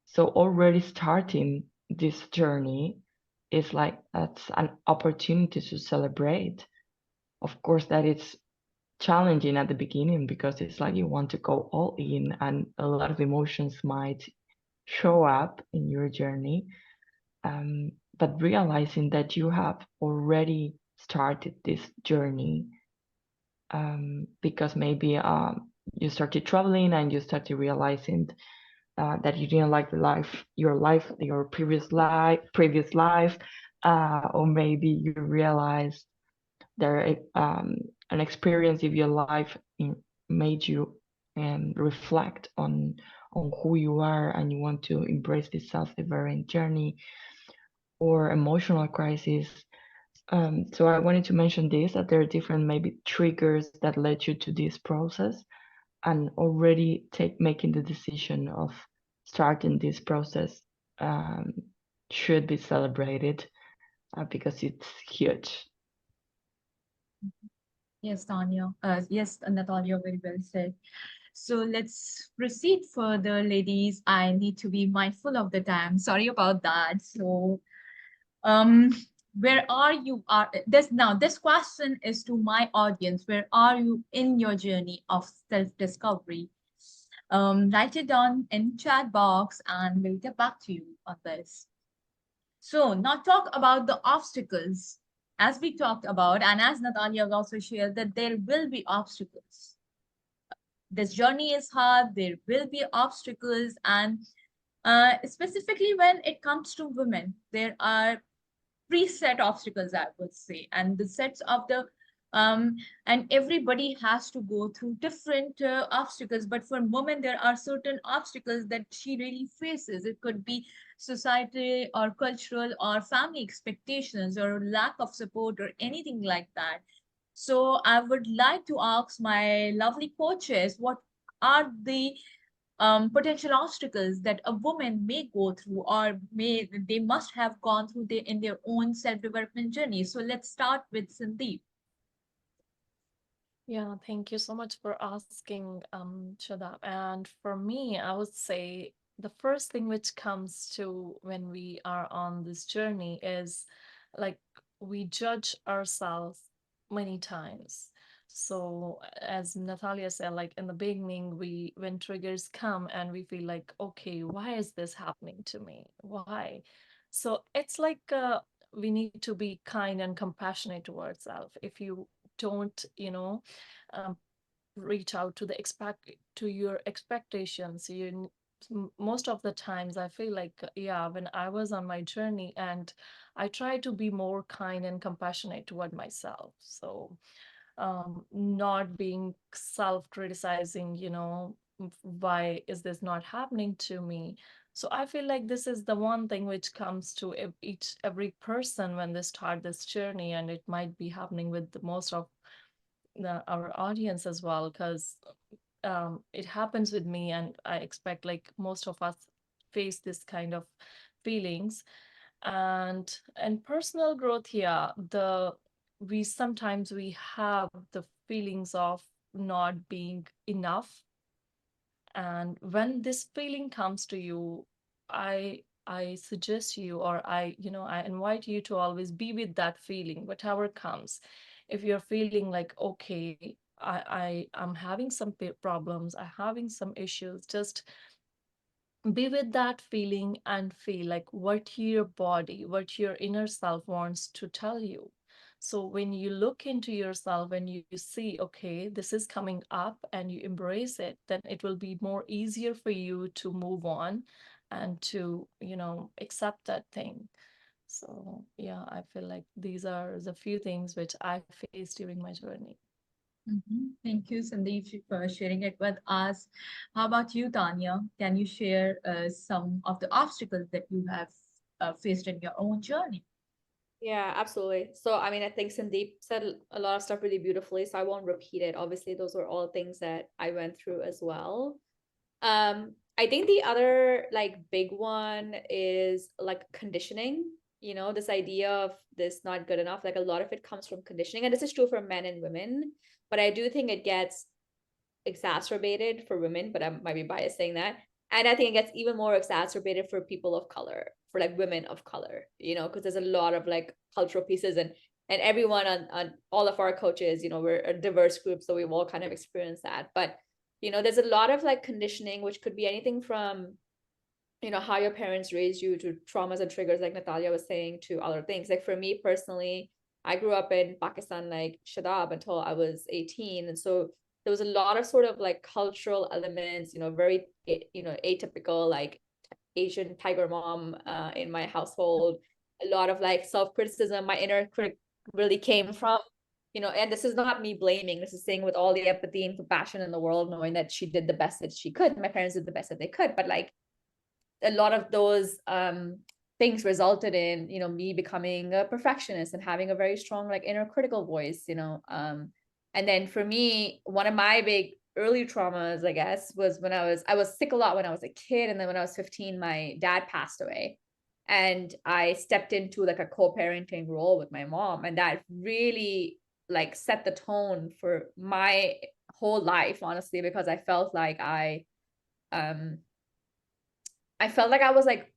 so already starting this journey is like, that's an opportunity to celebrate. Of course, that it's challenging at the beginning, because it's like you want to go all in, and a lot of emotions might show up in your journey. But realizing that you have already started this journey, because maybe you started traveling and you started realizing that you didn't like your previous life, or maybe you realized there an experience of your life made you reflect on who you are, and you want to embrace this self-development journey, or emotional crisis. So I wanted to mention this, that there are different maybe triggers that led you to this process, and already making the decision of starting this process should be celebrated, because it's huge. Yes, Tanya. Yes, Natalia, very well said. So let's proceed further, ladies. I need to be mindful of the time. Sorry about that. So, um, where are you? This question is to my audience. Where are you in your journey of self-discovery? Write it down in chat box, and we'll get back to you on this. So now talk about the obstacles. As we talked about, and as Natalia also shared, that there will be obstacles. This journey is hard, there will be obstacles, and specifically when it comes to women, there are preset obstacles, I would say, and the sets of the and everybody has to go through different obstacles. But for women, there are certain obstacles that she really faces. It could be society or cultural or family expectations or lack of support or anything like that. So I would like to ask my lovely coaches, what are the potential obstacles that a woman may go through, or they must have gone through in their own self-development journey. So let's start with Sandeep. Yeah, thank you so much for asking, Shadab. And for me, I would say the first thing which comes to when we are on this journey is like we judge ourselves many times. So as Natalia said, like in the beginning, when triggers come and we feel like, okay, why is this happening to me? Why? So it's like we need to be kind and compassionate towards self. If you don't, um, reach out to your expectations, most of the times I feel like, yeah, when I was on my journey, and I try to be more kind and compassionate toward myself. So not being self-criticizing, why is this not happening to me? So I feel like this is the one thing which comes to every person when they start this journey, and it might be happening with most of our audience as well, because it happens with me, and I expect like most of us face this kind of feelings. And personal growth here, the we sometimes we have the feelings of not being enough. And when this feeling comes to you, I suggest you, or I invite you to always be with that feeling, whatever comes. If you're feeling like, okay, I'm having some problems, I'm having some issues, just be with that feeling and feel like what your body, what your inner self wants to tell you. So when you look into yourself and you see, okay, this is coming up, and you embrace it, then it will be more easier for you to move on and to, accept that thing. So yeah, I feel like these are the few things which I faced during my journey. Thank you, Sandeep, for sharing it with us. How about you, Tanya? Can you share some of the obstacles that you have faced in your own journey? Yeah, absolutely. So, I mean, I think Sandeep said a lot of stuff really beautifully, so I won't repeat it. Obviously, those were all things that I went through as well. I think the other like big one is like conditioning, this idea of this not good enough. Like a lot of it comes from conditioning, and this is true for men and women, but I do think it gets exacerbated for women, but I might be biased saying that. And I think it gets even more exacerbated for people of color, for like women of color, because there's a lot of like cultural pieces, and everyone on all of our coaches, we're a diverse group, so we've all kind of experienced that. But there's a lot of like conditioning, which could be anything from how your parents raised you, to traumas and triggers, like Natalia was saying, to other things. Like for me personally, I grew up in Pakistan, like Shadab, until I was 18. And so there was a lot of sort of like cultural elements, very, atypical, like Asian tiger mom in my household. A lot of like self-criticism. My inner critic really came from, and this is not me blaming, this is saying with all the empathy and compassion in the world, knowing that she did the best that she could. My parents did the best that they could, but like a lot of those things resulted in me becoming a perfectionist and having a very strong like inner critical voice. And then for me, one of my big early traumas, I guess, was when I was sick a lot when I was a kid, and then when I was 15 my dad passed away, and I stepped into like a co-parenting role with my mom, and that really like set the tone for my whole life, honestly, because I felt like I was like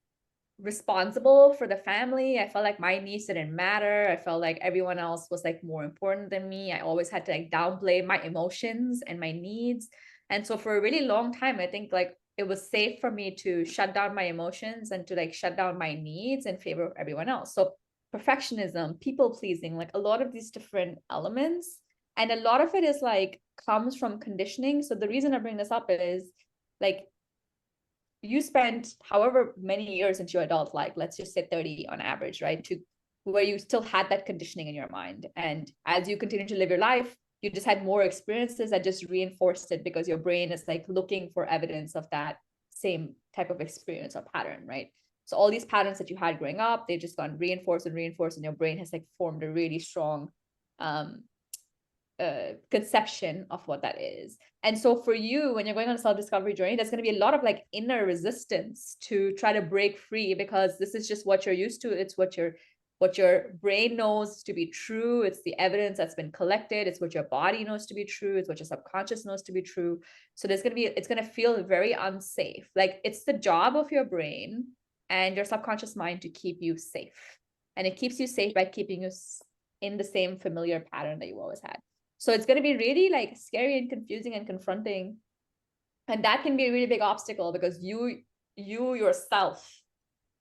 responsible for the family. I felt like my needs didn't matter. I felt like everyone else was like more important than me. I always had to like downplay my emotions and my needs. And so for a really long time, I think like it was safe for me to shut down my emotions and to like shut down my needs in favor of everyone else. So perfectionism, people pleasing, like a lot of these different elements. And a lot of it is like comes from conditioning. So the reason I bring this up is like you spent however many years into your adult life, let's just say 30 on average, right? To where you still had that conditioning in your mind. And as you continue to live your life, you just had more experiences that just reinforced it, because your brain is like looking for evidence of that same type of experience or pattern, right? So all these patterns that you had growing up, they've just gone reinforced and reinforced, and your brain has like formed a really strong conception of what that is. And so for you, when you're going on a self-discovery journey, there's going to be a lot of like inner resistance to try to break free, because this is just what you're used to. It's what your brain knows to be true. It's the evidence that's been collected. It's what your body knows to be true. It's what your subconscious knows to be true. So it's going to feel very unsafe. Like it's the job of your brain and your subconscious mind to keep you safe. And it keeps you safe by keeping you in the same familiar pattern that you always had. So it's going to be really like scary and confusing and confronting. And that can be a really big obstacle, because you yourself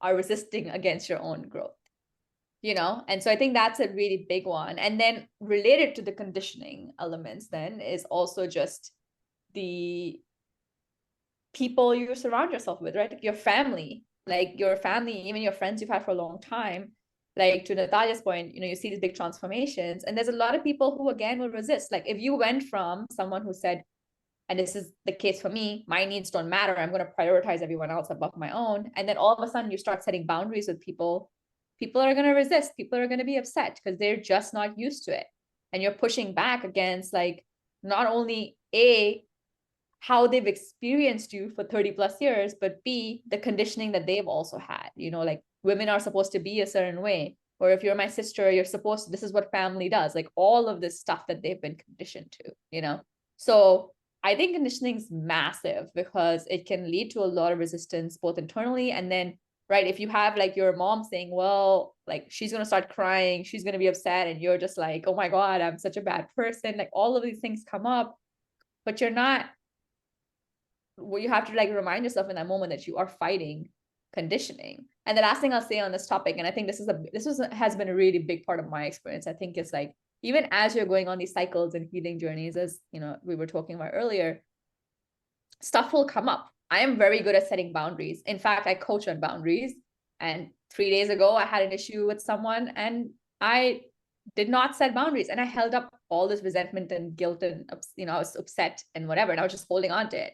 are resisting against your own growth, And so I think that's a really big one. And then related to the conditioning elements then is also just the people you surround yourself with, right? Like your family, even your friends you've had for a long time. Like to Natalia's point, you see these big transformations, and there's a lot of people who again will resist. Like if you went from someone who said, and this is the case for me, my needs don't matter, I'm going to prioritize everyone else above my own, and then all of a sudden you start setting boundaries with people are going to resist, people are going to be upset because they're just not used to it. And you're pushing back against like not only how they've experienced you for 30 plus years, but B, the conditioning that they've also had, like women are supposed to be a certain way. Or if you're my sister, you're supposed to, this is what family does. Like all of this stuff that they've been conditioned to, you know? So I think conditioning is massive because it can lead to a lot of resistance, both internally and then, right, if you have like your mom saying, well, like she's going to start crying, she's going to be upset, and you're just like, oh my God, I'm such a bad person. Like all of these things come up, but you're not, well, you have to like remind yourself in that moment that you are fighting conditioning. And the last thing I'll say on this topic, and I think has been a really big part of my experience, I think, is like, even as you're going on these cycles and healing journeys, as you know, we were talking about earlier, stuff will come up. I am very good at setting boundaries. In fact, I coach on boundaries. And 3 days ago, I had an issue with someone and I did not set boundaries. And I held up all this resentment and guilt and, you know, I was upset and whatever. And I was just holding on to it.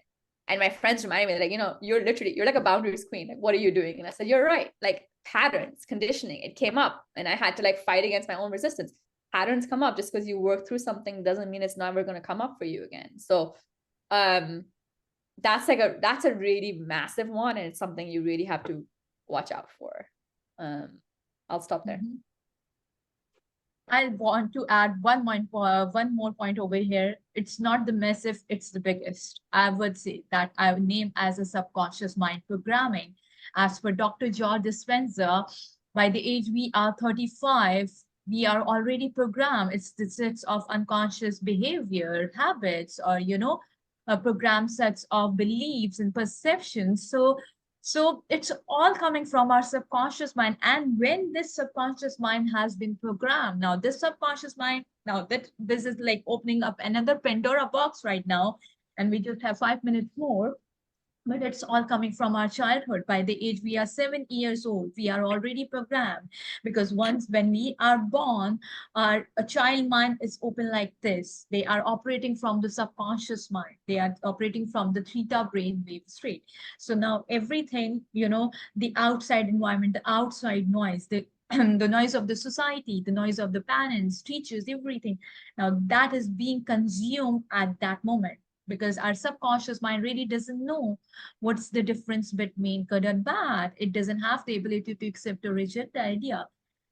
And my friends reminded me, like, you know, you're like a boundaries queen. Like, what are you doing? And I said, you're right. Like patterns, conditioning, it came up and I had to like fight against my own resistance. Patterns come up. Just because you work through something doesn't mean it's never going to come up for you again. So, that's a really massive one, and it's something you really have to watch out for. I'll stop there. Mhm. I want to add one more point over here. It's not the massive, it's the biggest. I would say that I would name as a subconscious mind programming. As per Dr. George Dispenza, by the age we are 35, we are already programmed. It's the sets of unconscious behavior, habits, or, you know, programmed sets of beliefs and perceptions. So it's all coming from our subconscious mind. And when this subconscious mind has been programmed, now this subconscious mind, now that this is like opening up another Pandora box right now, and we just have 5 minutes more. But it's all coming from our childhood. By the age we are 7 years old, we are already programmed, because once when we are born, our a child mind is open like this. They are operating from the subconscious mind. They are operating from the theta brain wave straight. So now everything, you know, the outside environment, the outside noise, the noise of the society, the noise of the parents, teachers, everything. Now that is being consumed at that moment, because our subconscious mind really doesn't know what's the difference between good and bad. It doesn't have the ability to accept or reject the idea.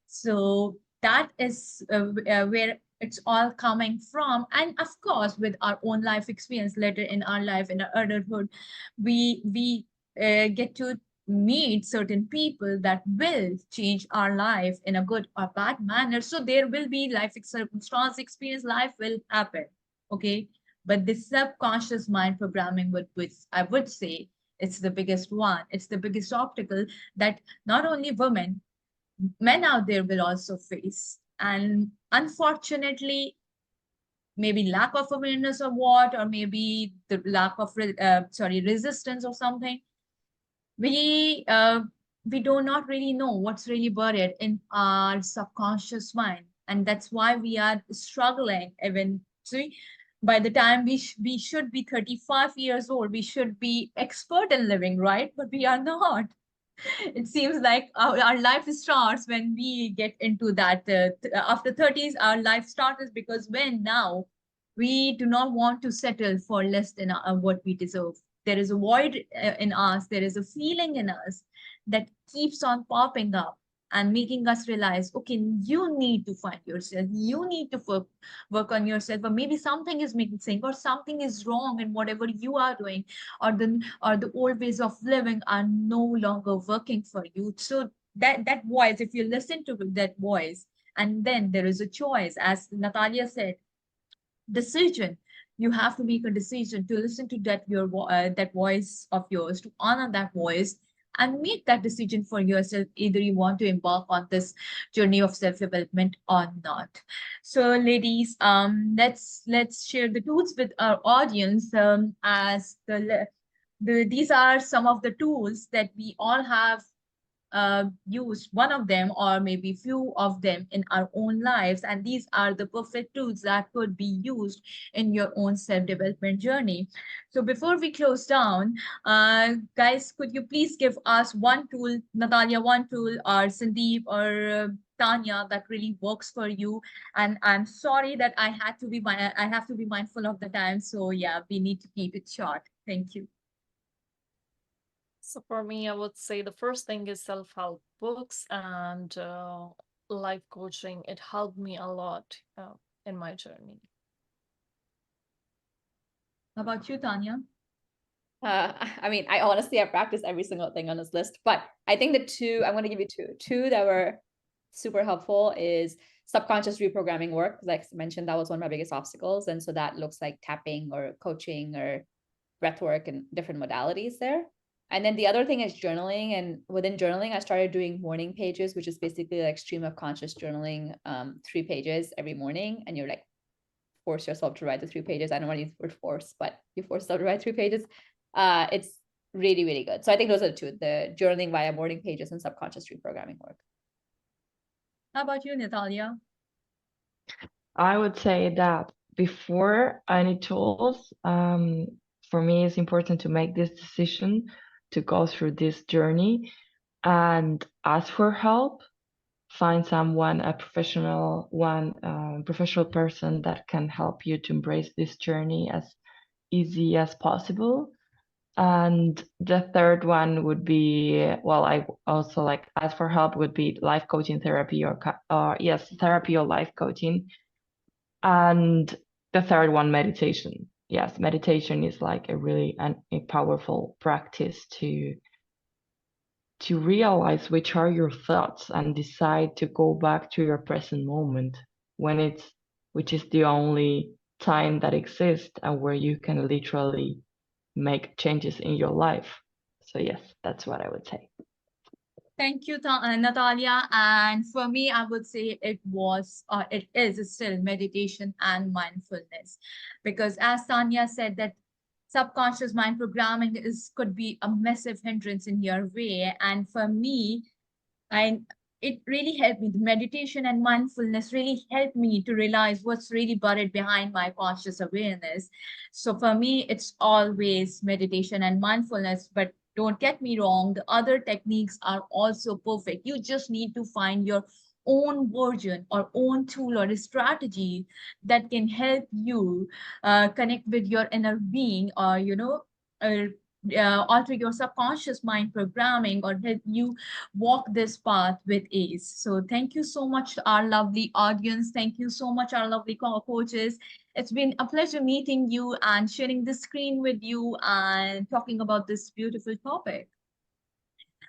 So that is where it's all coming from. And of course, with our own life experience later in our life, in our adulthood, we get to meet certain people that will change our life in a good or bad manner. So there will be life circumstance experience, life will happen. Okay. But the subconscious mind programming, which I would say it's the biggest one. It's the biggest obstacle that not only women, men out there will also face. And unfortunately, maybe lack of awareness of what, or maybe the lack of resistance or something, we do not really know what's really buried in our subconscious mind, and that's why we are struggling. Even see, by the time we should be 35 years old, we should be expert in living, right? But we are not. It seems like our life starts when we get into that after 30s. Our life starts because when now we do not want to settle for less than what we deserve. There is a void in us, there is a feeling in us that keeps on popping up and making us realize, okay, you need to find yourself, you need to work on yourself, or maybe something is missing, or something is wrong in whatever you are doing, or the old ways of living are no longer working for you. So that voice, if you listen to that voice, and then there is a choice, as Natalia said, decision. You have to make a decision to listen to that voice of yours, to honor that voice, and make that decision for yourself. Either you want to embark on this journey of self-development or not. So, ladies, let's share the tools with our audience. As these are some of the tools that we all have use one of them or maybe few of them in our own lives, and these are the perfect tools that could be used in your own self-development journey. So before we close down, guys, could you please give us one tool, Natalia, one tool, or Sandeep, or Tanya, that really works for you? And I'm sorry that I have to be mindful of the time, so yeah, we need to keep it short. Thank you. So for me, I would say the first thing is self-help books and life coaching, it helped me a lot in my journey. How about you, Tanya? I mean, I honestly have practiced every single thing on this list, but I think the two, I'm going to give you two that were super helpful is subconscious reprogramming work. Like I mentioned, that was one of my biggest obstacles. And so that looks like tapping or coaching or breath work and different modalities there. And then the other thing is journaling. And within journaling, I started doing morning pages, which is basically like stream of conscious journaling, 3 pages every morning. And you're like, force yourself to write the 3 pages. I don't want to use the word force, but you force yourself to write 3 pages. It's really, really good. So I think those are the two, the journaling via morning pages and subconscious reprogramming work. How about you, Natalia? I would say that before any tools, for me, it's important to make this decision to go through this journey and ask for help. Find someone, a professional one, professional person that can help you to embrace this journey as easy as possible. And the third one would be, well, I also like ask for help would be life coaching therapy or yes, therapy or life coaching. And the third one, meditation. Yes, meditation is like a really a powerful practice to realize which are your thoughts and decide to go back to your present moment which is the only time that exists and where you can literally make changes in your life. So yes, that's what I would say. Thank you, Natalia. And for me, I would say it is still meditation and mindfulness. Because as Tanya said, that subconscious mind programming could be a massive hindrance in your way. And for me, it really helped me. The meditation and mindfulness really helped me to realize what's really buried behind my conscious awareness. So for me, it's always meditation and mindfulness, but don't get me wrong, the other techniques are also perfect. You just need to find your own version or own tool or a strategy that can help you connect with your inner being, or uh, alter your subconscious mind programming, or help you walk this path with ease. So thank you so much to our lovely audience. Thank you so much, our lovely coaches. It's been a pleasure meeting you and sharing the screen with you and talking about this beautiful topic.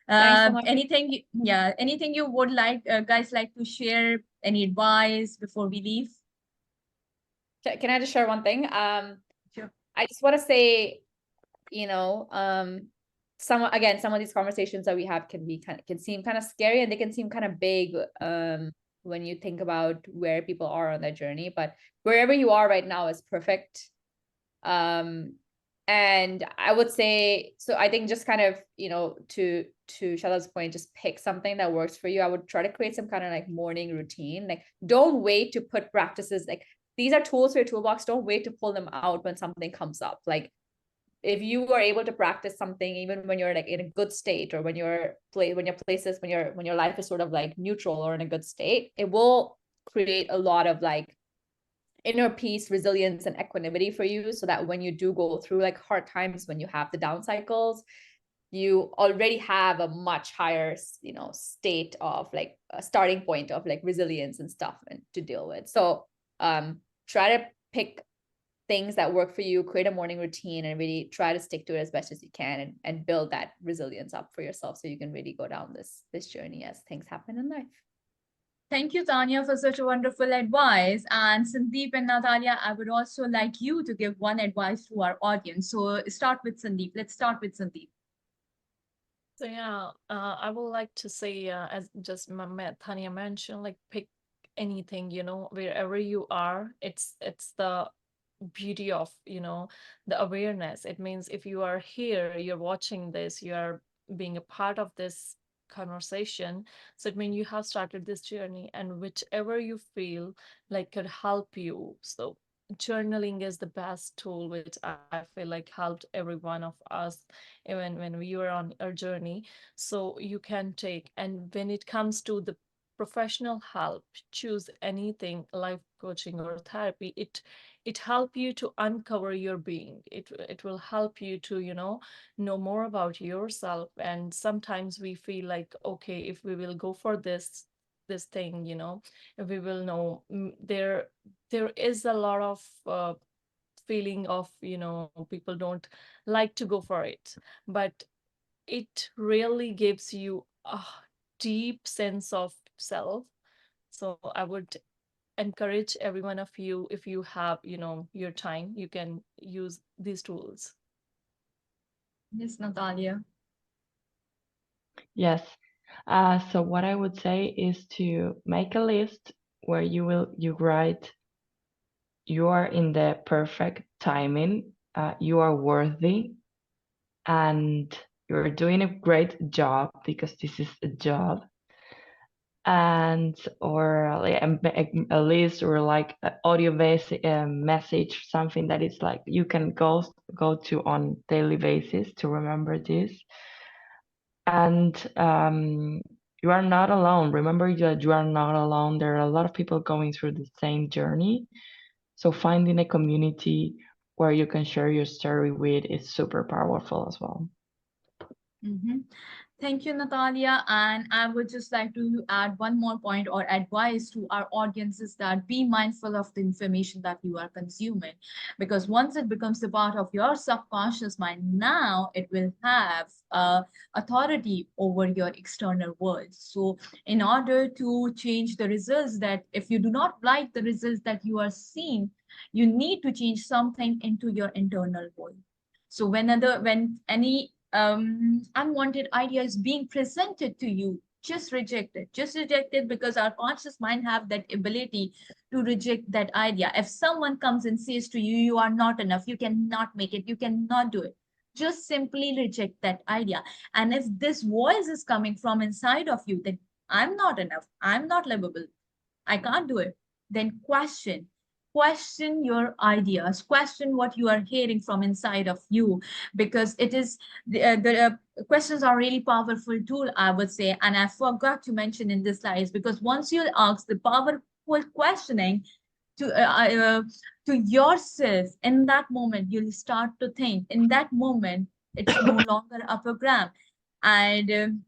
Thanks so much. Anything you would like, guys, like to share? Any advice before we leave? Can I just share one thing? Sure. I just want to say, some of these conversations that we have can seem kind of scary, and they can seem kind of big when you think about where people are on their journey, but wherever you are right now is perfect. And I would say, so I think just kind of, to Shadab's point, just pick something that works for you. I would try to create some kind of like morning routine. Like, don't wait to put practices, like these are tools for your toolbox. Don't wait to pull them out when something comes up. Like, if you are able to practice something even when you're like in a good state, or when your life is sort of like neutral or in a good state, it will create a lot of like inner peace, resilience, and equanimity for you, so that when you do go through like hard times, when you have the down cycles, you already have a much higher, state of like a starting point of like resilience and stuff and to deal with. So try to pick things that work for you, create a morning routine, and really try to stick to it as best as you can, and build that resilience up for yourself so you can really go down this journey as things happen in life. Thank you, Tanya, for such a wonderful advice. And Sandeep and Natalia, I would also like you to give one advice to our audience. So start with Sandeep. Let's start with Sandeep. So yeah, I would like to say, as just Tanya mentioned, like pick anything, wherever you are. It's the beauty of, the awareness. It means if you are here, you're watching this, you are being a part of this conversation. So it means you have started this journey, and whichever you feel like could help you. So journaling is the best tool, which I feel like helped every one of us, even when we were on our journey. So you can take, and when it comes to the professional help, choose anything, life coaching or therapy. It help you to uncover your being. It will help you to know more about yourself. And sometimes we feel like, okay, if we will go for this this thing, we will know. There is a lot of feeling of, people don't like to go for it, but it really gives you a deep sense of self. So I would encourage every one of you, if you have, your time, you can use these tools. Yes, Natalia. Yes. So what I would say is to make a list where you write, you are in the perfect timing, you are worthy, and you're doing a great job because this is a job. And or like a list or like an audio based message, something that is like you can go to on daily basis to remember this. And you are not alone. Remember that you are not alone. There are a lot of people going through the same journey. So finding a community where you can share your story with is super powerful as well. Mm-hmm. Thank you, Natalia. And I would just like to add one more point or advice to our audiences, that be mindful of the information that you are consuming, because once it becomes a part of your subconscious mind, now it will have authority over your external world. So in order to change the results, that if you do not like the results that you are seeing, you need to change something into your internal world. So when any unwanted idea is being presented to you, just reject it. Just reject it, because our conscious mind have that ability to reject that idea. If someone comes and says to you, you are not enough, you cannot make it, you cannot do it, just simply reject that idea. And if this voice is coming from inside of you that I'm not enough, I'm not livable, I can't do it, then question your ideas, question what you are hearing from inside of you, because it is the questions are really powerful tool, I would say. And I forgot to mention in this slide, because once you ask the powerful questioning to to yourself, in that moment you'll start to think. In that moment, it's no longer a program. And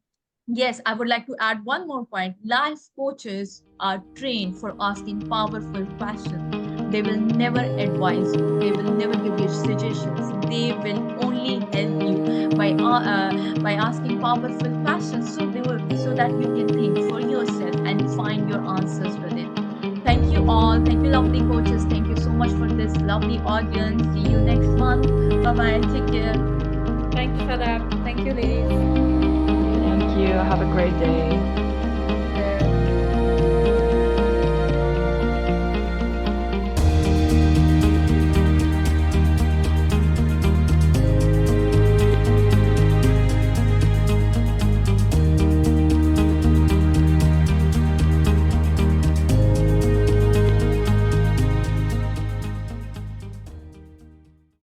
yes, I would like to add one more point. Life coaches are trained for asking powerful questions. They will never advise you. They will never give you suggestions. They will only help you by asking powerful questions, so that you can think for yourself and find your answers within. Thank you all. Thank you, lovely coaches. Thank you so much for this lovely audience. See you next month. Bye-bye. Take care. Thank you, Shadab. Thank you, ladies. Thank you. Have a great day.